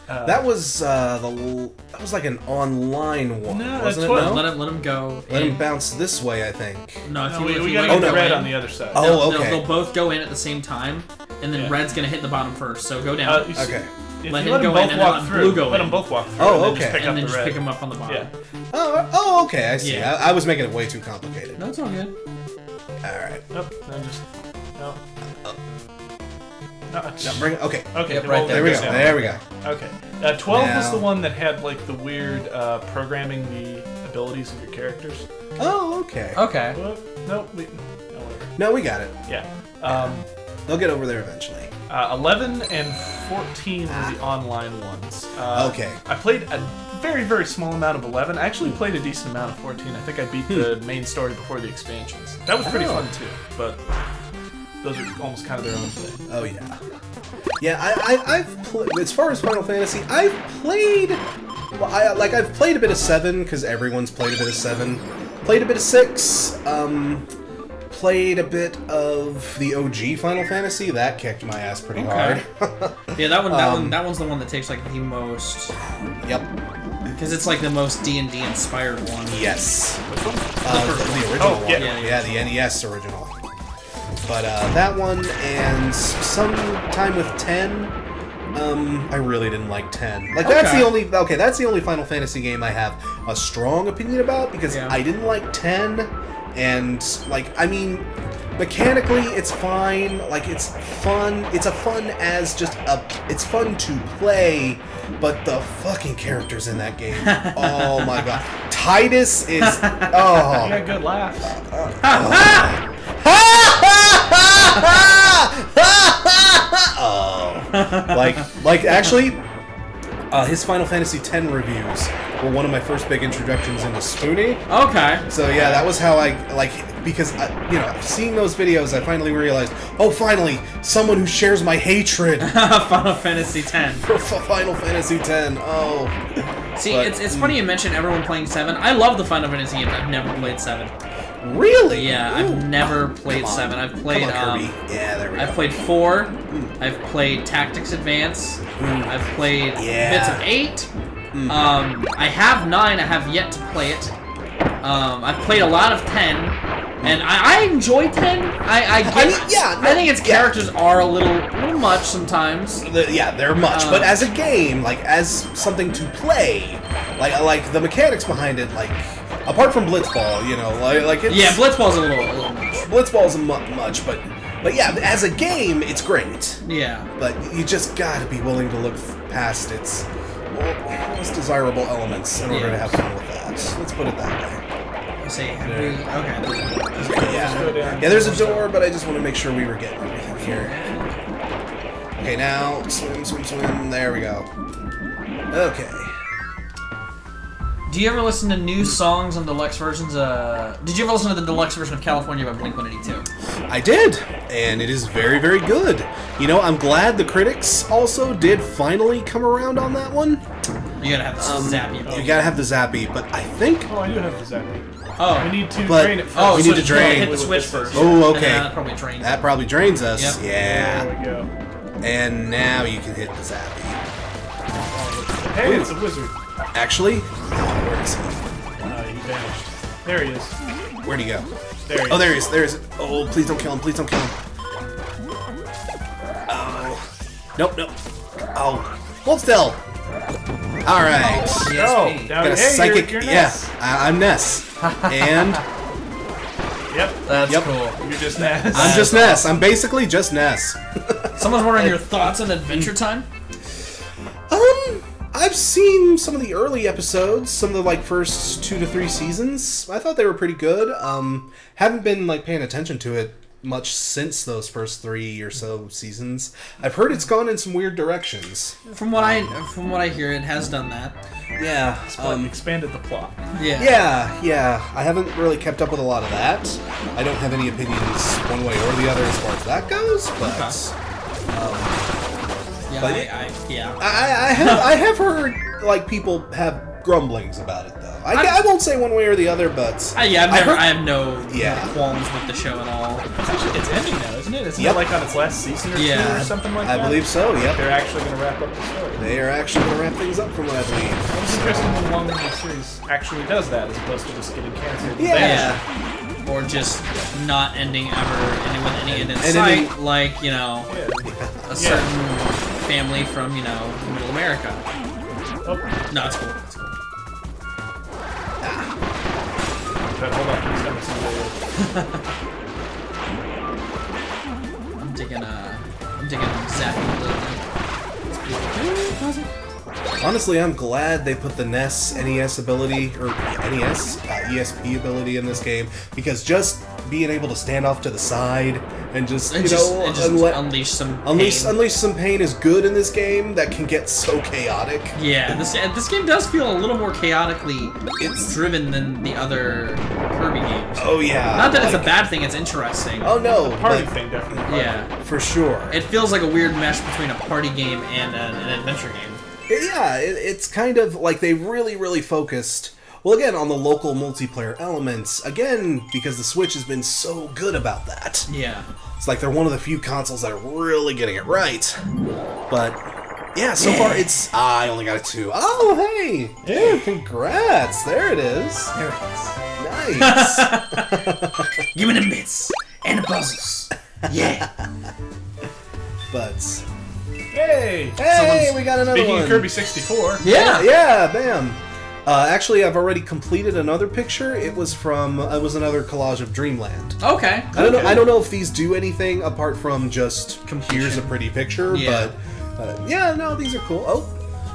That was like an online one, No, wasn't it? 12. No? Let him go. Let him bounce this way, I think. No, if No, you, if we you gotta let get him go red in, on the other side. Oh, they'll- okay. They'll both go in at the same time, and then Yeah. red's gonna hit the bottom first. So go down. Okay. If Let you him let them go in both and then walk let through, blue go let in. them both walk through, Oh, and then okay. just pick and up then the just red. pick them up on the bottom. Yeah. Oh, okay, I see. Yeah. I was making it way too complicated. No, it's all good. Alright. Nope. Then just no. No. No, bring it. Okay. Okay. Yep, well, right There we go. down. There we go. Okay. 12 was Now- the one that had like the weird programming the abilities of your characters. Oh, okay. Okay. No, whatever. No, we got it. Yeah. They'll get over there eventually. 11 and 14 were the online ones. Okay. I played a very, very small amount of 11. I actually played a decent amount of 14. I think I beat the main story before the expansions. That was pretty Oh. fun too, but those are almost kind of their own thing. Oh yeah. Yeah, I've played. As far as Final Fantasy, I've played. Well, I've played a bit of 7 because everyone's played a bit of 7. Played a bit of 6. Played a bit of the OG Final Fantasy. That kicked my ass pretty hard. Yeah, that one's the one that takes like the most. Yep. Because it's like the most D&D inspired one. Yes. first The original Oh, one. yeah. Yeah, the NES original. But that one and sometime with 10, I really didn't like 10. Like that's Okay. the only that's the only Final Fantasy game I have a strong opinion about because Yeah. I didn't like 10, and like I mean, Mechanically, it's fine. Like, it's fun. It's a fun as just a... It's fun to play, but the fucking characters in that game. Oh my god. Titus is... Oh. You got a good laugh. Oh. Like, actually... his Final Fantasy X reviews were one of my first big introductions into Spoony. Okay. So yeah, that was how I, like, because, you know, seeing those videos, I finally realized, oh, finally, someone who shares my hatred. Final Fantasy X. For Final Fantasy X, oh. See, but, it's funny you mentioned everyone playing 7. I love the Final Fantasy games. I've never played 7. Really? Yeah, Ooh. I've never played 7. I've played, Kirby. Yeah, there we go. I've played 4. I've played Tactics Advance. I've played bits of 8. I have 9. I have yet to play it. I've played a lot of 10, and I enjoy 10. I think its characters are a little much sometimes. Yeah, they're much, but as a game, like as something to play, like the mechanics behind it, like apart from Blitzball, you know, like it's, yeah, Blitzball's a little much. Blitzball's much, but yeah, as a game, it's great. Yeah, but you just gotta be willing to look past its most desirable elements in order to have fun with that. Let's put it that way. See, okay. Yeah, there's a door, but I just want to make sure we were getting everything here. Okay, now swim. There we go. Okay. Do you ever listen to new songs on deluxe versions? Did you ever listen to the deluxe version of California by Blink-182? I did, and it is very, very good. You know, I'm glad the critics also did finally come around on that one. You gotta have the zappy. You gotta have the zappy, but I think... Oh, I do have the zappy. Oh, we need to drain it first. Oh, we need to drain. Hit the switch first. Oh, okay. That probably drains. That probably drains us. Yep. Yeah. There we go. And now you can hit the zappy. Hey, it's a wizard. Actually, where is he? He vanished. There he is. Where'd he go? There he is. Oh, there he is. There he is. Oh, please don't kill him. Please don't kill him. Oh. Nope. Oh. Hold still. All right. Oh, got a psychic. You're Ness. Yeah, I'm Ness. And. Yep. That's cool. You're just Ness. I'm just Ness. I'm basically just Ness. Someone's wondering your thoughts on Adventure Time? I've seen some of the early episodes, some of the like first 2 to 3 seasons. I thought they were pretty good. Haven't been like paying attention to it much since those first 3 or so seasons. I've heard it's gone in some weird directions. From what I hear, it has done that. Yeah, expanded the plot. Yeah. I haven't really kept up with a lot of that. I don't have any opinions one way or the other as far as that goes, but. I have heard like people have grumblings about it though. I won't say one way or the other, but I have no qualms with the show at all. It's ending now, isn't it? Isn't it like on its last season or 2 or something like that? I believe so. Yep. They're actually going to wrap up the story. They are actually going to wrap things up from what I believe. It's interesting when one the series actually does that, as opposed to just getting canceled. Yeah. Or just not ending ever, ending with any end in sight, like, you know, a certain family from, you know, Middle America. Oh. No, it's cool. It's cool. Hold on, I'm digging zapping. Honestly, I'm glad they put the NES ability, or NES, ESP ability in this game, because just being able to stand off to the side and just, unleash some pain. Unleash some pain is good in this game that can get so chaotic. Yeah, this game does feel a little more chaotically driven than the other Kirby games. Oh yeah. Not that it's a bad thing, it's interesting. Oh no. Party thing, definitely. Yeah. For sure. It feels like a weird mesh between a party game and an adventure game. Yeah, it's kind of like they really focused, well, again, on the local multiplayer elements, again, because the Switch has been so good about that. Yeah. It's like they're one of the few consoles that are really getting it right. But, yeah, so far it's... I only got a 2. Oh, hey! Yeah, congrats! There it is. There it is. Nice! Give me the bits and the puzzles. Yeah. But... Hey! Hey, we got another one. Speaking of Kirby 64. Yeah, bam. Actually, I've already completed another picture. It was another collage of Dreamland. Okay. I don't know if these do anything apart from just completion. Here's a pretty picture, but yeah, no, these are cool. Oh,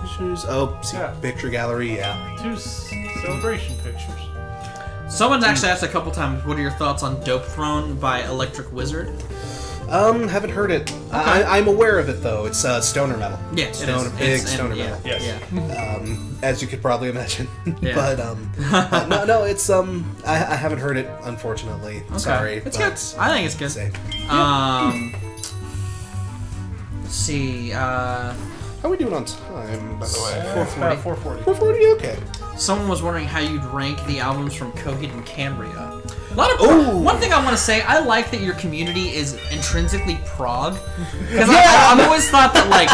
pictures. Oh, see, picture gallery. Yeah. 2 celebration pictures. Someone's actually asked a couple times, what are your thoughts on Dope Throne by Electric Wizard? Haven't heard it. Okay. I'm aware of it though. It's stoner metal. Yeah, stoner metal. Yes. Yeah. As you could probably imagine. Yeah. But no, it's I haven't heard it, unfortunately. Okay. Sorry. It's good. I think it's good. Same. Let's see. How are we doing on time, by the way? 440. 440. 440. Okay. Someone was wondering how you'd rank the albums from Coheed and Cambria. One thing I want to say, I like that your community is intrinsically prog. Because I've always thought that, like,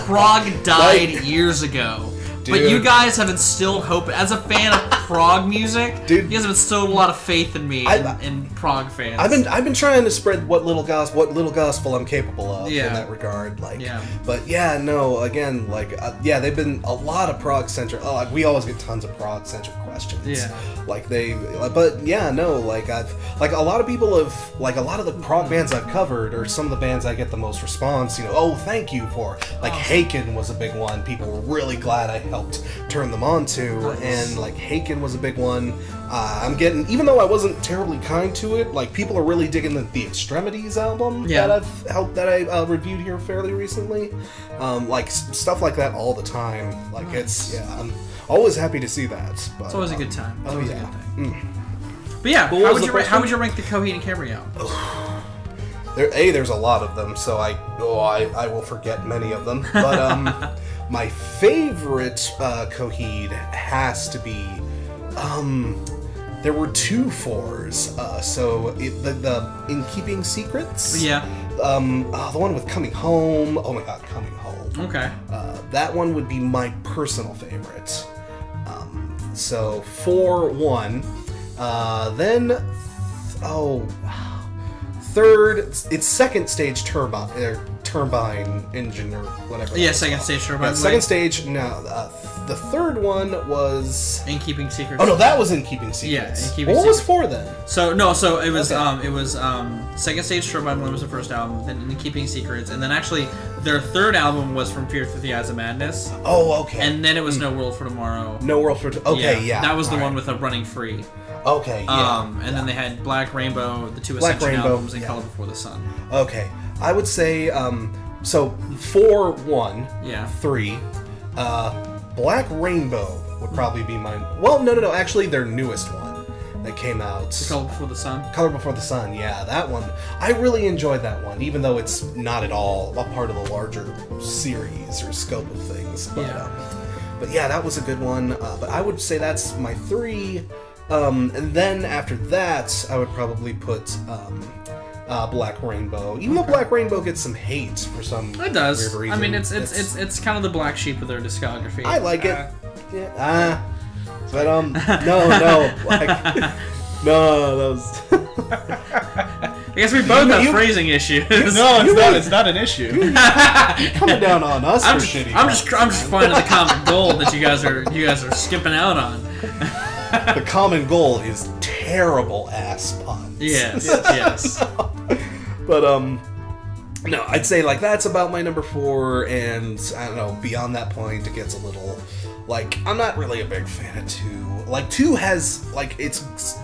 prog died years ago. Dude. But you guys have instilled hope. As a fan of prog music, you guys have instilled a lot of faith in me and prog fans. I've been trying to spread what little gospel I'm capable of in that regard. Like, but no. Again, like, they've been a lot of prog centric. Oh, like, we always get tons of prog centric questions. Yeah. Like but no. Like a lot of people have, like, a lot of the prog bands I've covered are some of the bands I get the most response. You know, oh, thank you for, like, Haken was a big one. People were really glad I helped turn them on to, and like Haken was a big one. I'm getting, even though I wasn't terribly kind to it, like, people are really digging the Extremities album that I reviewed here fairly recently. Like, stuff like that all the time. Like, I'm always happy to see that. But, it's always a good time. It's always a good thing. But how would you rank the Coheed and Cambria albums? There's a lot of them, so I will forget many of them. But my favorite Coheed has to be there were 2 4s. So the In Keeping Secrets. Yeah. The one with Coming Home. Oh my God, Coming Home. Okay. That one would be my personal favorite. So 4-1. Then third, it's Second Stage Turbine Engine or whatever. Yeah, Second Stage Turbine. Second Stage. No, the third one was In Keeping Secrets. Oh no, that was In Keeping Secrets. Yeah, In Keeping Secrets. What was 4 then? So it was Second Stage Turbine was the first album, then In Keeping Secrets, and then actually their third album was From Fear Through the Eyes of Madness. Oh, okay. And then it was No World for Tomorrow. No World for Okay, yeah. That was the one with a Running Free. Okay, yeah. And then they had Black Rainbow, the 2 Ascension albums, and Color Before the Sun. Okay. I would say, so 4-1. Yeah. 3. Black Rainbow would probably be mine. Well, no. Actually, their newest one that came out. Color Before the Sun? Color Before the Sun, yeah. That one. I really enjoyed that one, even though it's not at all a part of the larger series or scope of things. But yeah, that was a good one. But I would say that's my 3. And then after that, I would probably put Black Rainbow. Even though Black Rainbow gets some hate for some weird reason. I mean, it's kind of the black sheep of their discography. I like it. Yeah. But no, like, no, that was. I guess we both have phrasing issues. No, it's not an issue. Coming down on us for shitty. I'm just finding the common gold that you guys are skipping out on. The common goal is terrible ass puns. Yes. But no, I'd say, like, that's about my number 4, and I don't know, beyond that point it gets a little, like, I'm not really a big fan of 2. Like, 2 has, like,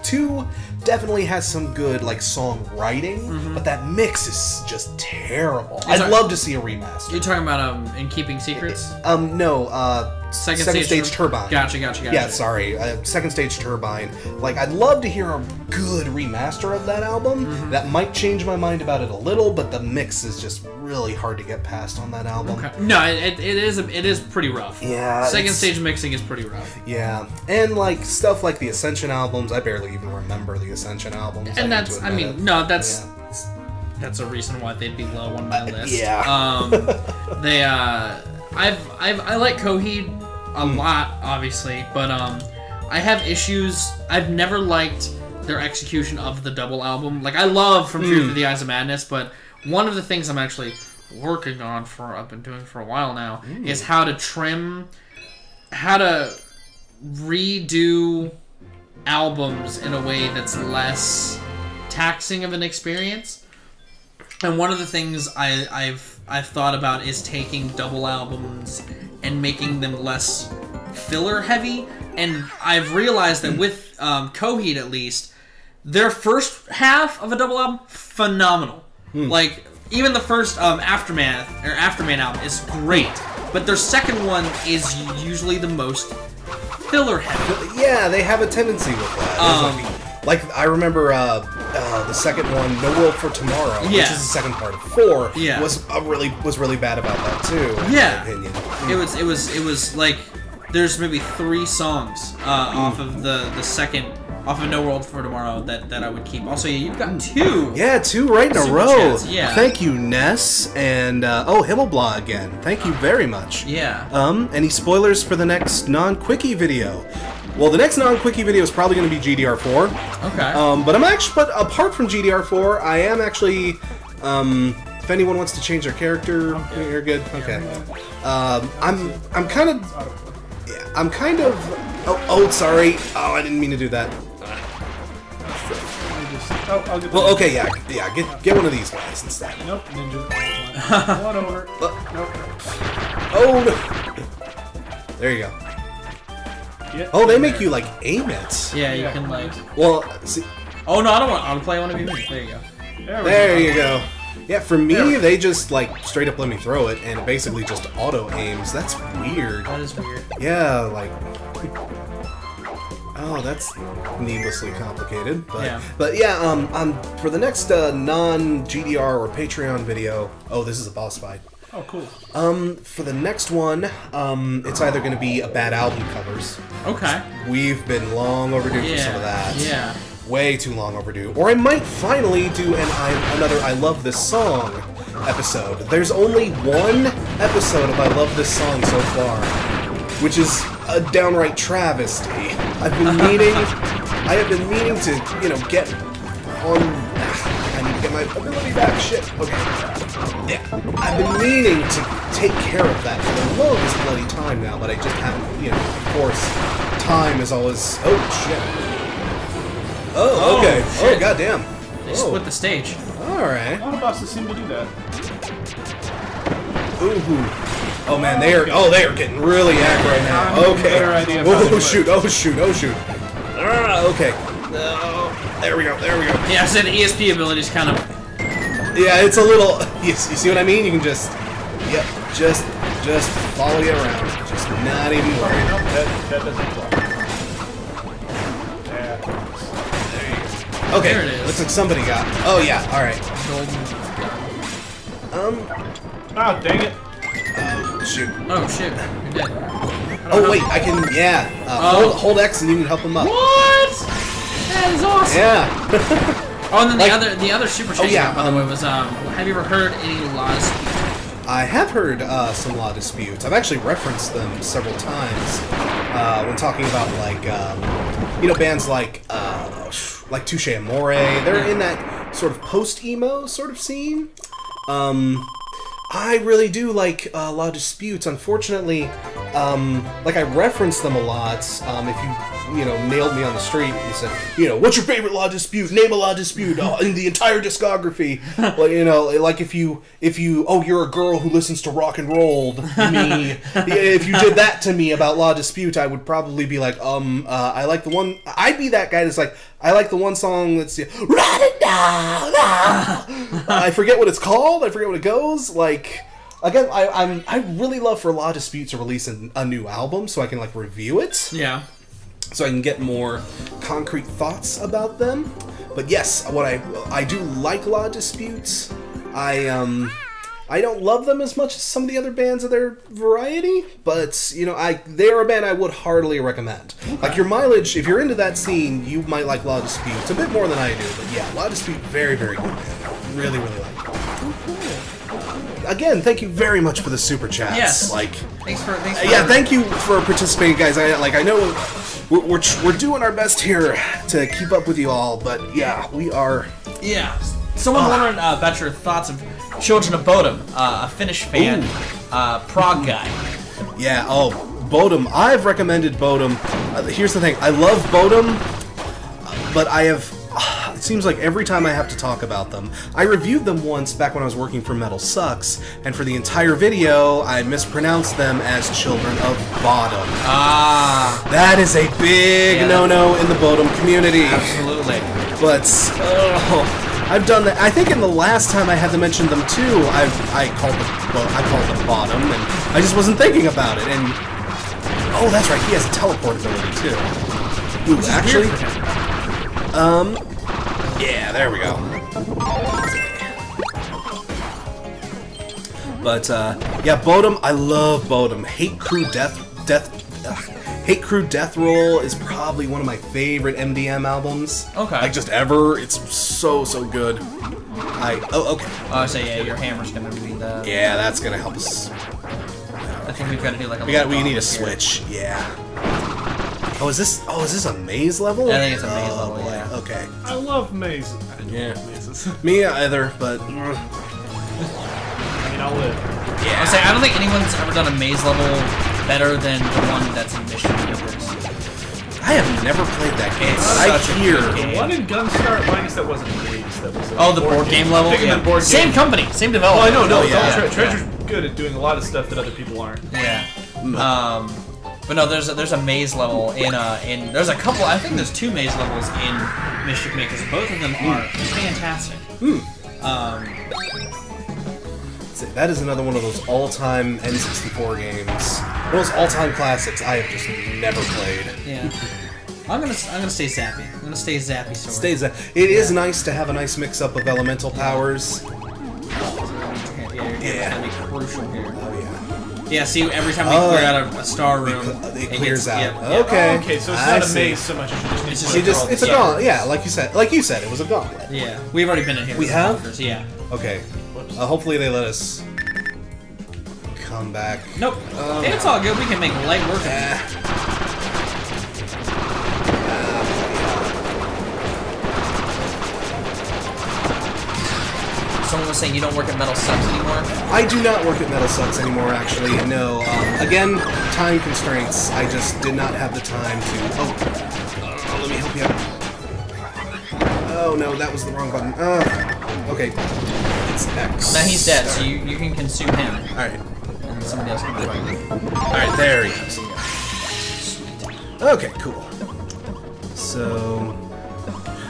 2 definitely has some good, like, songwriting, but that mix is just terrible. I'd love to see a remaster. You're talking about In Keeping Secrets? No, Second Stage Turbine. Gotcha. Yeah, sorry. Second Stage Turbine. Like, I'd love to hear a good remaster of that album. That might change my mind about it a little, but the mix is just really hard to get past on that album. Okay. No, it is pretty rough. Yeah. Second Stage mixing is pretty rough. Yeah. And, like, stuff like the Ascension albums, I barely even remember the Ascension albums. And that's a reason why they'd be low on my list. Yeah. I like Coheed a lot, obviously, but I have issues. I've never liked their execution of the double album. Like, I love From Fear Through the Eyes of Madness, but one of the things I'm actually working on I've been doing for a while now, is how to redo albums in a way that's less taxing of an experience. And one of the things I've thought about is taking double albums and making them less filler heavy. And I've realized that with Coheed, at least, their first half of a double album, phenomenal. Like, even the first Afterman album is great, but their second one is usually the most filler heavy. Yeah, they have a tendency with that. Like, I remember the second one, No World for Tomorrow, which is the second part of 4, was really bad about that too. In my opinion. It was like there's maybe 3 songs off of the second. Off of No World for Tomorrow that I would keep. Also, you've got 2. Yeah, 2 right in a row. Chats, yeah. Thank you, Ness, and Himmelblah again. Thank you very much. Yeah. Any spoilers for the next non-quickie video? Well, the next non-quickie video is probably going to be GDR4. Okay. But apart from GDR4, I am actually. If anyone wants to change their character, you're good. Okay. I'm kind of. Oh, sorry. Oh, I didn't mean to do that. I'll get well, okay, yeah, get one of these guys instead. Nope, ninja. One over. Nope. Oh, no. There you go. Oh, they make you, like, aim it. Yeah, you can, like... Well, see... Oh, no, I don't want to play one of you. There you go. There you go. Yeah, for me, they just, like, straight up let me throw it, and it basically just auto-aims. That's weird. That is weird. Yeah, like... Oh, that's needlessly complicated. But yeah, for the next non-GDR or Patreon video... Oh, this is a boss fight. Oh, cool. For the next one, it's either going to be a bad album covers. Okay. We've been long overdue for some of that. Yeah. Way too long overdue. Or I might finally do another I Love This Song episode. There's only one episode of I Love This Song so far, which is a downright travesty. I have been meaning to, get on... I need to get my ability back. Shit. Okay. Yeah. I've been meaning to take care of that for the longest bloody time now, but I just haven't, of course, time is always... Oh, shit. Oh, okay. Shit. Oh, goddamn. They split the stage. Alright. A lot of bosses seem to do that. Ooh. Oh man, they are getting really aggro right now. Okay. Oh shoot, okay. There we go. Yeah, I said the ESP ability's kind of... Yeah, it's a little... You see what I mean? You can just... Yep, just follow you around. Just not even worry. That doesn't fly. Okay, there it is. Looks like somebody got... Oh yeah, alright. Oh, dang it. Shoot. Oh, shit. You're dead. Oh, wait, I can... Yeah. Hold X and you can help him up. What? That is awesome. Yeah. Oh, and then the other super chase, by the way, was, have you ever heard any Law Dispute? I have heard some Law Disputes. I've actually referenced them several times when talking about, like, bands like Touche Amore. They're in that sort of post-emo sort of scene. I really do like Law Disputes. Unfortunately, like I reference them a lot. If you nailed me on the street and said, what's your favorite Law Dispute? Name a Law Dispute in the entire discography. Well, like if you, you're a girl who listens to rock and roll. Me, if you did that to me about Law Dispute, I would probably be like, I like the one. I'd be that guy that's like, I like the one song that's Run It Down. I forget what it's called. I forget what it goes. Like, again, I really love for Law Dispute to release a new album so I can like review it. Yeah. So I can get more concrete thoughts about them. But yes, what I do like Law Disputes. I don't love them as much as some of the other bands of their variety, but they're a band I would heartily recommend. Okay. Like your mileage, if you're into that scene, you might like Law Disputes a bit more than I do. But yeah, Law Dispute, very, very good band. Really, really like it. Again, thank you very much for the super chats. Yes. Thanks for thank you for participating, guys. I know we're doing our best here to keep up with you all, but yeah, we are. Yeah. Someone wondering about your thoughts of Children of Bodom, a Finnish fan, prog guy. Yeah. Oh, Bodum. I've recommended Bodum. Here's the thing. I love Bodum, but I have... it seems like every time I have to talk about them. I reviewed them once back when I was working for Metal Sucks, and for the entire video, I mispronounced them as Children of Bottom. Ah. That is a big no-no in the Bodum community. Absolutely. But, I've done that. I think in the last time I had to mention them too, I called them Bottom, and I just wasn't thinking about it. And oh, that's right, he has a teleport ability too. Ooh, actually, yeah, there we go. But yeah, Bodum, I love Bodum. Hate Crew Death Roll is probably one of my favorite MDM albums. Okay. Like just ever. It's so good. Oh, okay. So yeah, your hammer's gonna be the... Yeah, that's gonna help us. I think we've got to do like a... We need a switch. Yeah. Oh, is this a maze level? I think it's a maze level, yeah. Okay. I love mazes. Yeah. Me either, but... I mean, I'll live. Yeah. I don't think anyone's ever done a maze level better than the one that's in Mission Makers. I have never played that game. The one in Gunstar, I guess that wasn't a maze. That was the board game level? Yeah. Board same game. company, same developer. Oh, I know, no. yeah. Treasure's good at doing a lot of stuff that other people aren't. Yeah. But no, there's a maze level in there's a couple. I think there's 2 maze levels in Mischief Makers. Both of them are fantastic. That is another one of those all-time N64 games. One of those all-time classics I have just never played. Yeah. I'm gonna stay Zappy. I'm gonna stay Zappy Sword. It is nice to have a nice mix-up of elemental powers. Yeah. It's gonna be crucial here. Oh yeah. Yeah, see, every time we clear out a star room, it clears out. Yeah. Okay. Okay, so it's not a maze so much as it's a gauntlet. Yeah, like you said, it was a gauntlet. Yeah, we've already been in here. We have? Yeah. Okay. Hopefully they let us come back. Nope. It's all good. We can make light work of it. Someone was saying you don't work at Metal Sucks anymore? I do not work at Metal Sucks anymore, actually. No. Again, time constraints. I just did not have the time to... let me help you out. Oh, no, that was the wrong button. Okay. It's X. Now he's dead, so you can consume him. Alright. And somebody else can do it. Alright, there he goes. Okay, cool. So...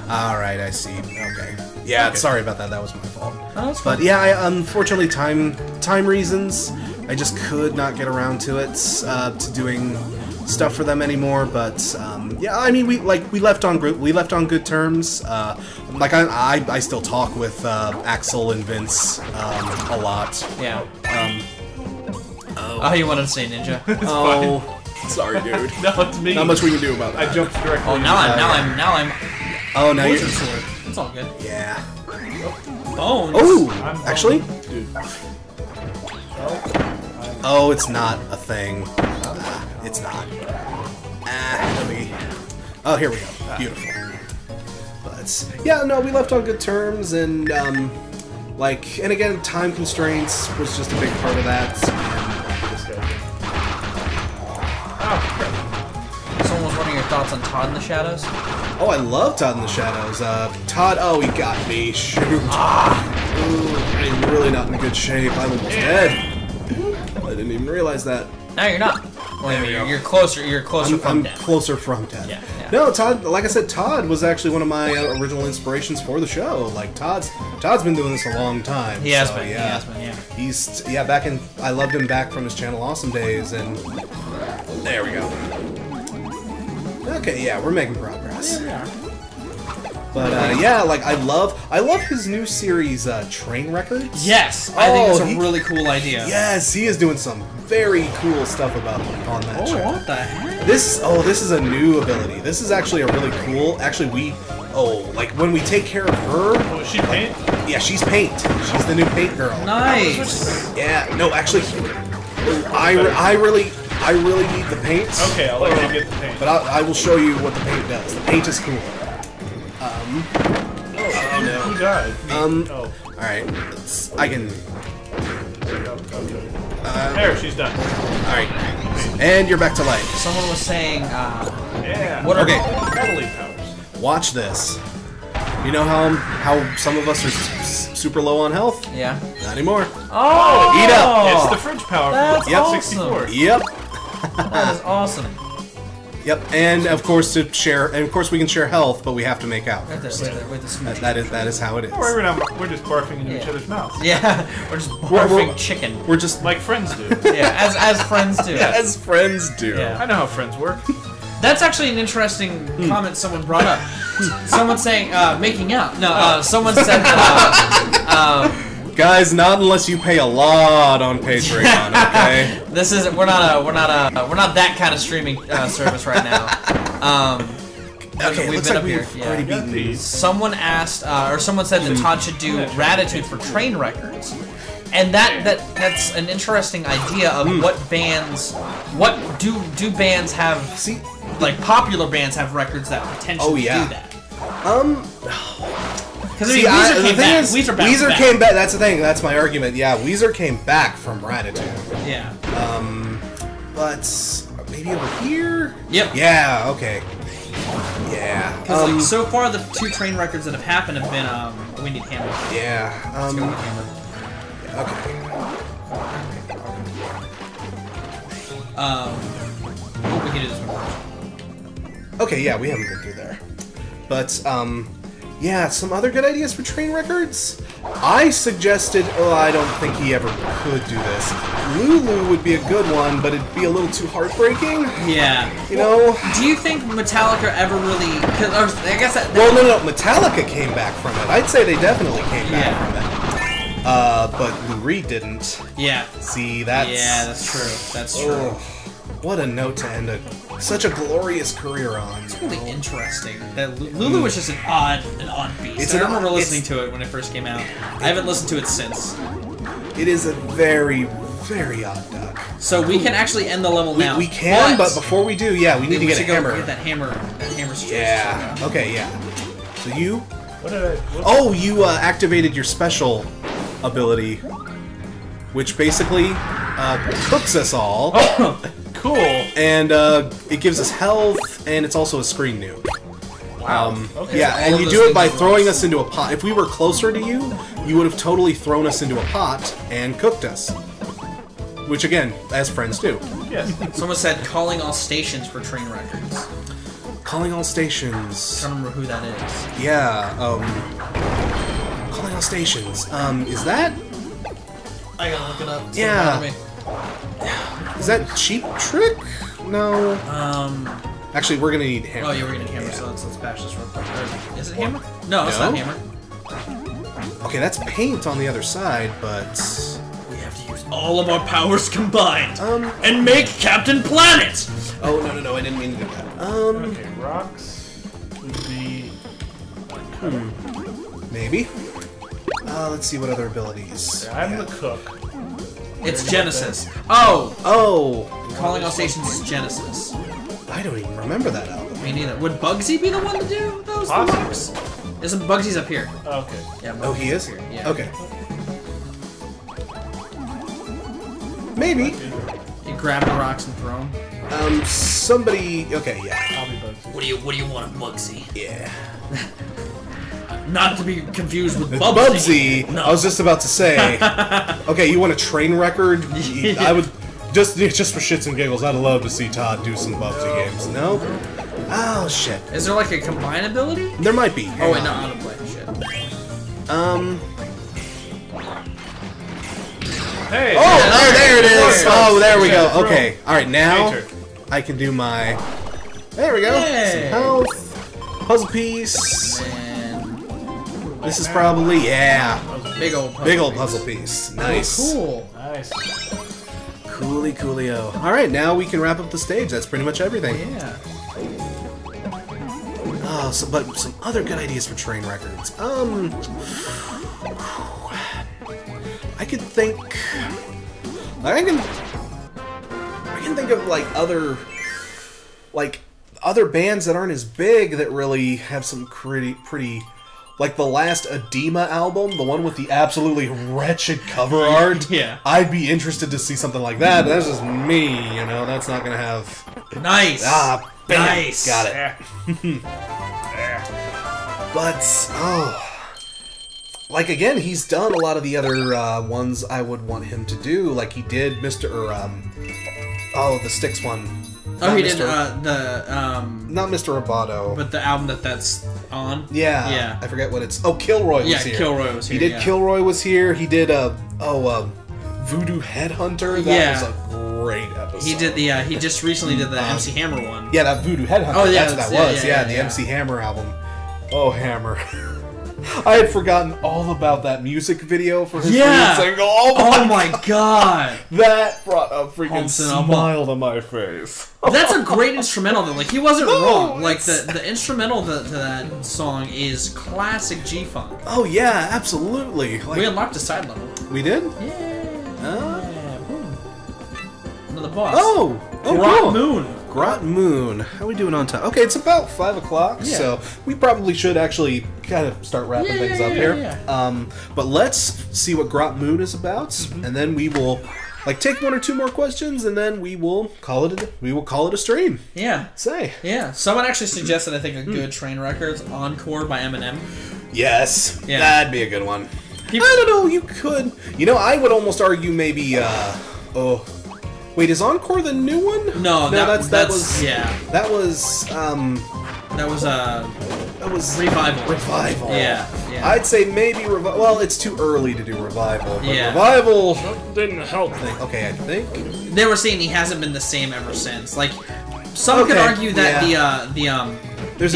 Alright, I see. Okay. Yeah, sorry about that. That was my fault. Oh, but yeah, unfortunately, time reasons, I just could not get around to it, to doing stuff for them anymore. But yeah, I mean, we left on good terms. Like I still talk with Axel and Vince a lot. Yeah. Oh, you wanted to say Ninja? Oh, sorry, dude. No, it's me. Not much we can do about that. I jumped directly. Oh, now I'm. Oh, now you're. Sword. It's all good. Yeah. Bones. Oh, actually. Dude. Oh, it's not a thing. It's not. Oh, here we go. Beautiful. But yeah, no, we left on good terms, and and again, time constraints was just a big part of that. Someone was wondering your thoughts on Todd in the Shadows. Oh, I love Todd in the Shadows. Todd, oh, he got me. Shoot. Ooh, I'm really not in good shape. I'm almost dead. I didn't even realize that. No, you're not. Well, you're closer. You're closer from death. Closer from death. Yeah. No, Todd. Like I said, Todd was actually one of my original inspirations for the show. Like Todd's been doing this a long time. He has so, been. Yeah. He has been. Yeah. He's back in. I loved him back from his channel Awesome Days, and there we go. Okay, yeah, we're making progress. Yeah. But yeah, like I love his new series, Train Records. Yes, I think it's a really cool idea. Yes, he is doing some very cool stuff on that show. What the heck? This is a new ability. This is actually a really cool. Actually, like when we take care of her. Oh, is she paint? Yeah, she's paint. She's the new paint girl. Nice. Yeah. No, actually, I really need the paint. Okay, I'll let you get the paint. But I will show you what the paint does. The paint is cool. Oh no. Who died? Oh. Alright. I can... There, she's done. Alright. And you're back to life. Someone was saying, Yeah. what are Battling powers. Watch this. You know how some of us are super low on health? Yeah. Not anymore. Oh! Eat up! It's the fridge power That's from awesome. 64. Yep. That is awesome. Yep. And of course we can share health, but we have to make out With first. the smoochie. That is how it is. We're just barfing into each other's mouths. Yeah, we're just barfing chicken. We're just Like friends do. Yeah, as friends do. as friends do. Yeah. I know how friends work. That's actually an interesting comment someone brought up. Someone saying making out. No, someone said Guys, not unless you pay a lot on Patreon, okay? this is we're not that kind of streaming service right now. Okay, we've looks been like up here. we've already beaten these. Someone asked, or someone said that Todd should do Gratitude for train records. And that's an interesting idea of what bands do bands have? See, like popular bands have records that potentially do that. Because Weezer came back. That's the thing. That's my argument. Yeah, Weezer came back from Gratitude. Yeah. But maybe over here. Yep. Yeah. Okay. Yeah. Because like, so far the 2 train records that have happened have been We Need Hammer. Yeah. Let's go with Hammer. Okay. We can do this one first. Okay. Yeah, we haven't been through there. But yeah, some other good ideas for train records. I suggested. Oh, I don't think he ever could do this. Lulu would be a good one, but it'd be a little too heartbreaking. Yeah. You know. Do you think Metallica ever really? Cause, I guess that. Well, no. Metallica came back from it. I'd say they definitely came back from it. But Lou Reed didn't. Yeah. See, that's... Yeah, that's true. That's true. Oh, what a note to end such a glorious career on. It's really interesting. That Lulu was just an odd beast. I remember listening to it when it first came out. I haven't listened to it since. It is a very, very odd duck. So we can actually end the level now. We can, but before we do, yeah, we need to get a hammer. Get that hammer situation. Yeah. Okay, yeah. So you... What did I... Oh, you activated your special ability, which basically cooks us all. Oh, cool. And it gives us health, and it's also a screen nuke. Wow. Okay. Yeah, and you do it by throwing us into a pot. If we were closer to you, you would have totally thrown us into a pot and cooked us. Which, again, as friends do. Yes. Someone said calling all stations for train records. Calling all stations. I don't remember who that is. Yeah, calling all stations. Is that... I gotta look it up. Yeah. Is that Cheap Trick? No. Actually, we're gonna need hammer. Oh yeah, we're gonna hammer. So let's bash this real quick. Is it hammer? No, it's not hammer. Okay, that's paint on the other side, but we have to use all of our powers combined and make Captain Planet. Oh no! I didn't mean to do that. Okay, rocks would be. Maybe. Let's see what other abilities. Yeah, I'm the cook. It's Genesis. Oh! Calling all Oh! stations is Genesis. I don't even remember that album. Me neither. Would Bugsy be the one to do those Possibly. rocks? Isn't Bugsy's up here? Okay. Yeah. Oh, he is? Here. Yeah. Okay. Maybe. You grab the rocks and throw them. Somebody. Okay, yeah. I'll be Bugsy. What do you want, Bugsy? Yeah. Not to be confused with It's Bubsy. Bubsy. I was just about to say. Okay, you want a train record? I would just for shits and giggles. I'd love to see Todd do some Bubsy games. No. Oh shit. Is there like a combine ability? There might be. Oh wait, no, autoplay. Shit. Hey! Oh, there it is. Oh, there we go. Throw. Okay. All right, now Nature. I can do my. There we go. Hey. Some health. Puzzle piece. This is probably Big old puzzle piece. Nice. Cool. Nice. Coolio. All right, now we can wrap up the stage. That's pretty much everything. Yeah. Oh, but some other good ideas for train records. I could think. I can think of like other bands that aren't as big that really have some pretty like the last Edema album, the one with the absolutely wretched cover art. Yeah. I'd be interested to see something like that, but that's just me, you know, that's not gonna have... Nice! Ah, bam, nice! got it. Yeah. But, oh... Like, again, he's done a lot of the other ones I would want him to do. Like, he did Mr. Oh, the Styx one. Oh, Not he Mr. did Not Mr. Roboto. but the album that's on. Yeah. Yeah. I forget what it's... Oh, Kilroy was Yeah, here. Kilroy was here. He did yeah. Kilroy was here. He did, Voodoo Headhunter. That was a great episode. He did the he just recently did the MC Hammer one. Yeah, that Voodoo Headhunter. Oh, yeah, that's what that was. Yeah, the yeah. MC Hammer album. Oh, Hammer. I had forgotten all about that music video for his lead single. Oh my god! That brought a freaking Thompson, smile to my face. That's a great instrumental though. Like he wasn't wrong. Like the instrumental to that song is classic G-Funk. Oh yeah, absolutely. Like, We unlocked a side level. we did? Yeah. Boom. Another boss. Oh! Grot cool. Moon. Grot Moon. How are we doing on time? Okay, it's about 5 o'clock, Yeah. so we probably should actually kind of start wrapping things up here. Yeah. But let's see what Grot Moon is about, and then we will like take 1 or 2 more questions, and then we will call it a stream. Yeah. Say. Yeah. Someone actually suggested I think a good train record's Encore by Eminem. Yes. Yeah. That'd be a good one. I don't know, you could. You know, I would almost argue maybe wait, is Encore the new one? No, that was that was Revival. Revival. Yeah. I'd say maybe Revival. Well, it's too early to do Revival. But Yeah. Revival Didn't help. Okay, I think. They were saying he hasn't been the same ever since. Like, some could argue that There's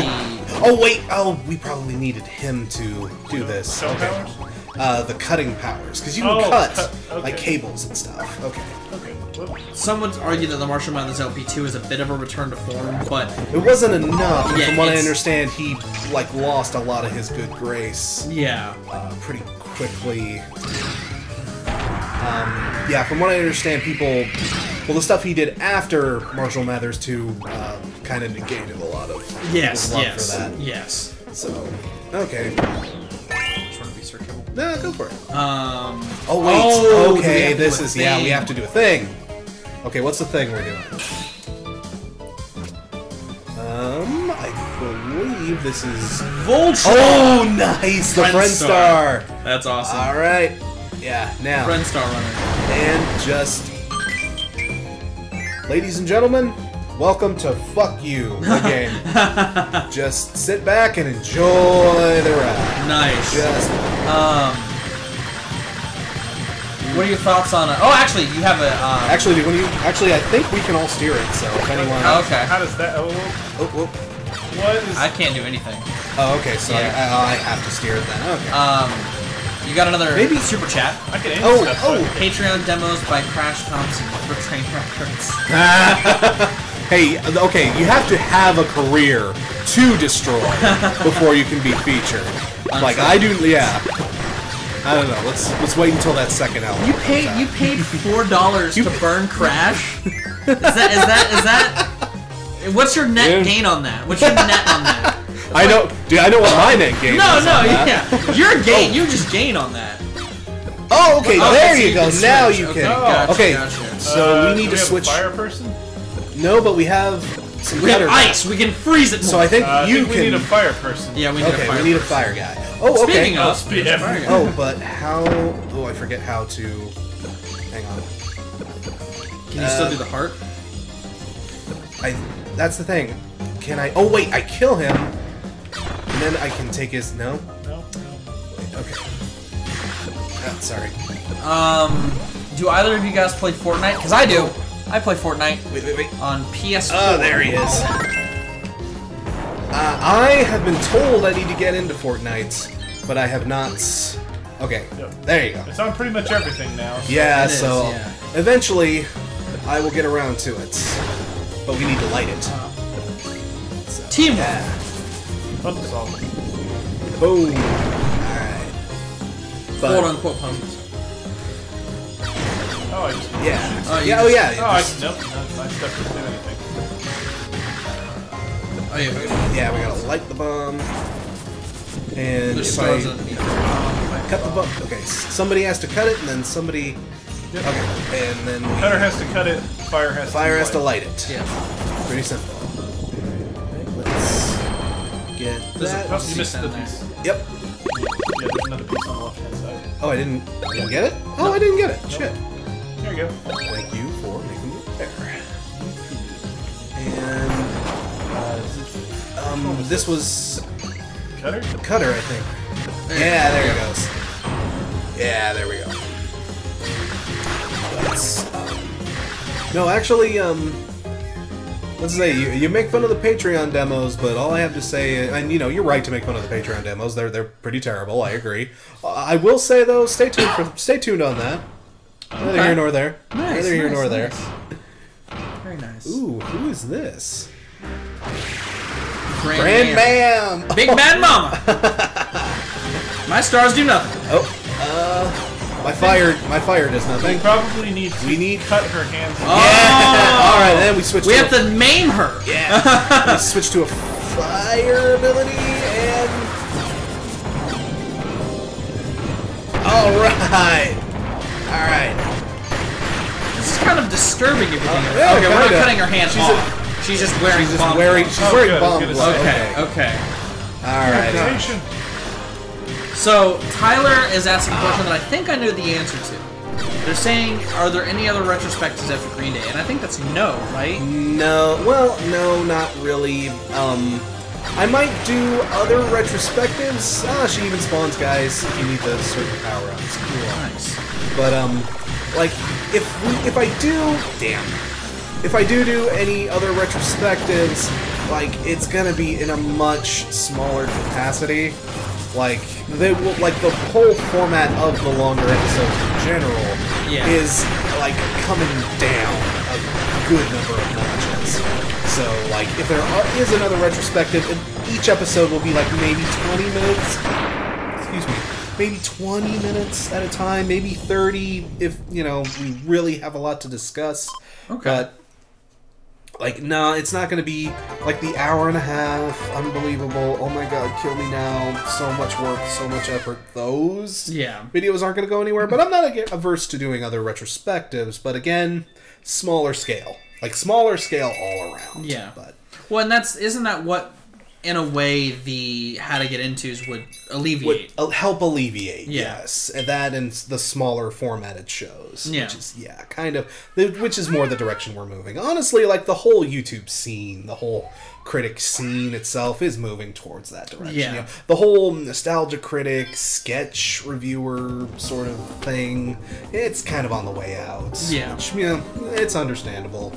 Oh wait. Oh, we probably needed him to do this. Cell powers? The cutting powers, because you can cut like cables and stuff. Okay. Some would argue that the Marshall Mathers LP2 is a bit of a return to form, but it wasn't enough. Yeah, from what I understand, he like lost a lot of his good grace. Yeah. Pretty quickly. Yeah, from what I understand, people. Well, the stuff he did after Marshall Mathers 2 kind of negated a lot of people's love for that. Yes. So, okay. No, go for it. Oh wait. Okay, this is we have to do a thing. Okay, what's the thing we're doing? I believe this is Voltron. Oh, nice, the Friend Star. That's awesome. All right. Yeah. Now. Friend Star runner. And just, ladies and gentlemen, welcome to Fuck You, the game. Just sit back and enjoy the ride. Nice. Just. What are your thoughts on it? Oh, actually, you have a. Actually, I think we can all steer it. So if anyone. Oh, okay. How does that? What is? I can't do anything. Oh, okay. So I have to steer it then. Okay. You got another super chat. I can aim stuff. Patreon demos by Crash Thompson for train records. Hey, okay, you have to have a career to destroy before you can be featured. Like I do, yeah. I don't know. Let's wait until that second album. You paid $4 to burn Crash. Is that? What's your net gain on that? What's your net on that? I know, dude. I know what my net gain is. Yeah. Your gain. You just gain on that. Oh, okay. There you go. Now you okay, can. Gotcha, Okay. Gotcha. So we need to have switch. A fire person? No, but we have some We have better. ice. We can freeze it more. So I think you we can. need a fire person. Yeah, we need a fire. We need a fire guy. Oh, okay. Speaking of, fire guy. Oh, but how? Oh, I forget how to. Hang on. Can you still do the heart? That's the thing. Can I? Oh wait, I kill him, and then I can take his. No. No. Wait, okay. Sorry. Do either of you guys play Fortnite? Because I do. I play Fortnite. Wait. On PS4. Oh, there he is. I have been told I need to get into Fortnite, but I have not. Okay, there you go. It's on pretty much everything now. So. Yeah, It is, so yeah. eventually I will get around to it, but we need to light it. So, Teamwork. yeah. Puzzle solving. Boom. Alright. Quote-unquote puzzles. Oh, I just. Yeah. Oh, yeah. Oh, yeah. Nope. My stuff doesn't do anything. Oh, yeah. Yeah, we gotta light the bomb. And There's if stars I underneath. cut the book, okay, somebody has to cut it, and then somebody. Yep. Okay, and then Cutter has to cut it. Fire has to light it. Yeah. Pretty simple. Let's get that. Oh, you missed the piece. Yep. Yeah, there's another piece on the left-hand side. Oh, I didn't get it? Oh, I didn't get it. Shit. There you go. Thank you for making it there. And this was Cutter? Cutter, I think. Yeah, there it goes. Yeah, there we go. Let's, no, actually, let's say you make fun of the Patreon demos, but all I have to say, and you know, you're right to make fun of the Patreon demos. They're pretty terrible. I agree. I will say though, stay tuned on that. Neither here nor there. Nice, Neither here nor there. nice. Very nice. Ooh, who is this? Grand Bam! Big Bad Mama. My stars do nothing. Oh, my fire does nothing. We probably need to cut her hands. Oh. Yeah. All right, then we switch. We have to maim her. Yeah. We switch to a fire ability and. All right. All right. This is kind of disturbing if you think of it. yeah, Okay, we're not kinda. cutting her hands off. She's just wearing bomb gloves. She's wearing good, I was bomb gonna gloves. say. Okay. All right. Attention. So, Tyler is asking a question that I think I know the answer to. They're saying, are there any other retrospectives after Green Day? And I think that's no, right? No. Well, no, not really. I might do other retrospectives. She even spawns guys if you need the certain power-ups. Cool. Nice. But like if I do any other retrospectives, like it's gonna be in a much smaller capacity. Like the whole format of the longer episodes in general is like coming down a good number of notches. So like if there is another retrospective, each episode will be like maybe 20 minutes. Excuse me. Maybe 20 minutes at a time, maybe 30 if, you know, we really have a lot to discuss. Okay. But, like, no, it's not going to be, like, the hour and a half, unbelievable, oh my god, kill me now, so much work, so much effort. Those videos aren't going to go anywhere, but I'm not averse to doing other retrospectives, but again, smaller scale. Like, smaller scale all around. Yeah. But, well, and isn't that what, in a way, the How to Get Into's would alleviate? Would help alleviate, yeah. Yes. And that and the smaller formatted shows. Yeah. Which is, kind of, which is more the direction we're moving. Honestly, like, the whole YouTube scene, the whole critic scene itself is moving towards that direction. Yeah. You know, the whole nostalgia critic, sketch reviewer sort of thing, it's kind of on the way out. Yeah. Which, you know, it's understandable.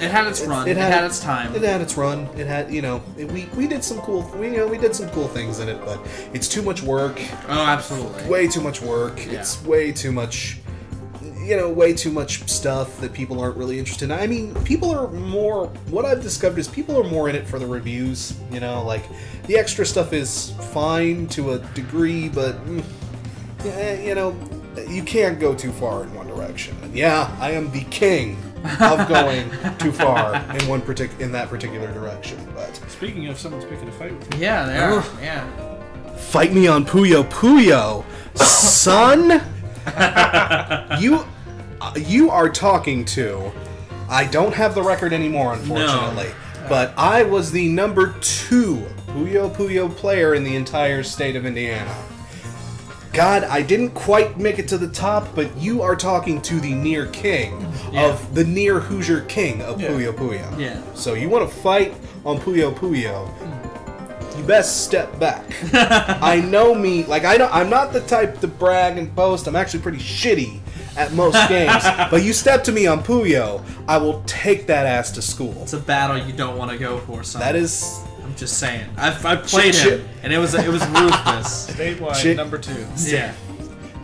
It had its run. It had its time. It had its run. It had, you know, we did some cool, we did some cool things in it, but it's too much work. Oh, absolutely. Way too much work. Yeah. It's way too much, you know, way too much stuff that people aren't really interested in. I mean, people are more, what I've discovered is people are more in it for the reviews, you know, like, the extra stuff is fine to a degree, but, you know, you can't go too far in one direction. And yeah, I am the king of going too far in that particular direction. But Speaking of, someone's picking a fight with me. Yeah, they are. Yeah. Fight me on Puyo Puyo, son. You are talking to. I don't have the record anymore, unfortunately. No. But I was the number 2 Puyo Puyo player in the entire state of Indiana. God, I didn't quite make it to the top, but you are talking to the near king of the near Hoosier king of Puyo Puyo. Yeah. So you want to fight on Puyo Puyo, you best step back. I know me, like I'm not the type to brag and boast. I'm actually pretty shitty at most games. But you step to me on Puyo, I will take that ass to school. It's a battle you don't want to go for, son. That is. I'm just saying. I've played him, and it was ruthless. Statewide, number 2. Yeah.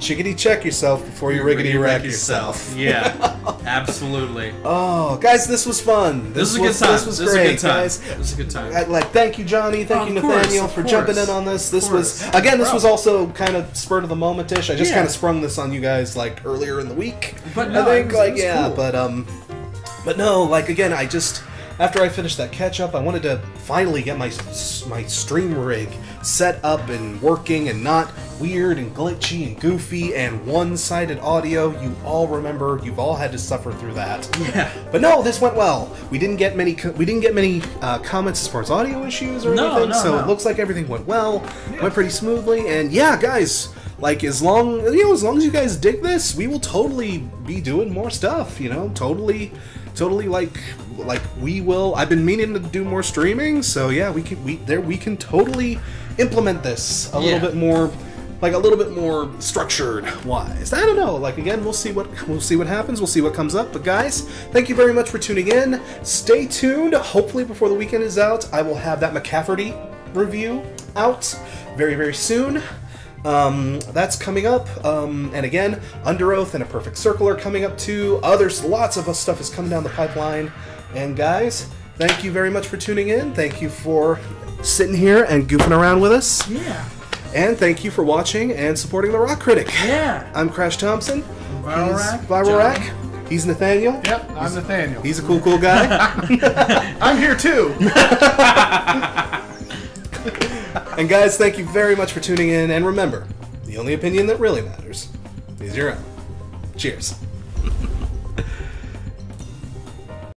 Chickadee check yourself before you riggedy wreck yourself. Yeah, absolutely. Oh, guys, this was fun. This was a good time. This was great, guys. It was a good time. Thank you, Johnny. Thank you, Nathaniel, for jumping in on this. This was also kind of spur of the moment-ish. I just kind of sprung this on you guys like earlier in the week. But no, I think it was cool. but no, like again, I just. after I finished that catch-up, I wanted to finally get my stream rig set up and working and not weird and glitchy and goofy and one-sided audio. You all remember, you've all had to suffer through that. Yeah. But no, this went well. We didn't get many comments as far as audio issues or anything, so it looks like everything went well, went pretty smoothly, and yeah, guys, like, as long as you guys dig this, we will totally be doing more stuff, you know, totally like we will. I've been meaning to do more streaming, so yeah, we can totally implement this a little bit more, like a little bit more structured wise. I don't know, like, again, we'll see what happens, we'll see what comes up. But guys, thank you very much for tuning in. Stay tuned. Hopefully before the weekend is out, I will have that McCafferty review out very, very soon. That's coming up, and again, Under Oath and A Perfect Circle are coming up too. Lots of stuff is coming down the pipeline. And guys, thank you very much for tuning in. Thank you for sitting here and goofing around with us. Yeah. And thank you for watching and supporting The Rock Critic. Yeah. I'm Crash Thompson. Viral Rack. He's Nathaniel. Yep, I'm Nathaniel. He's a cool guy. I'm here too. And guys, thank you very much for tuning in. And remember, the only opinion that really matters is your own. Cheers.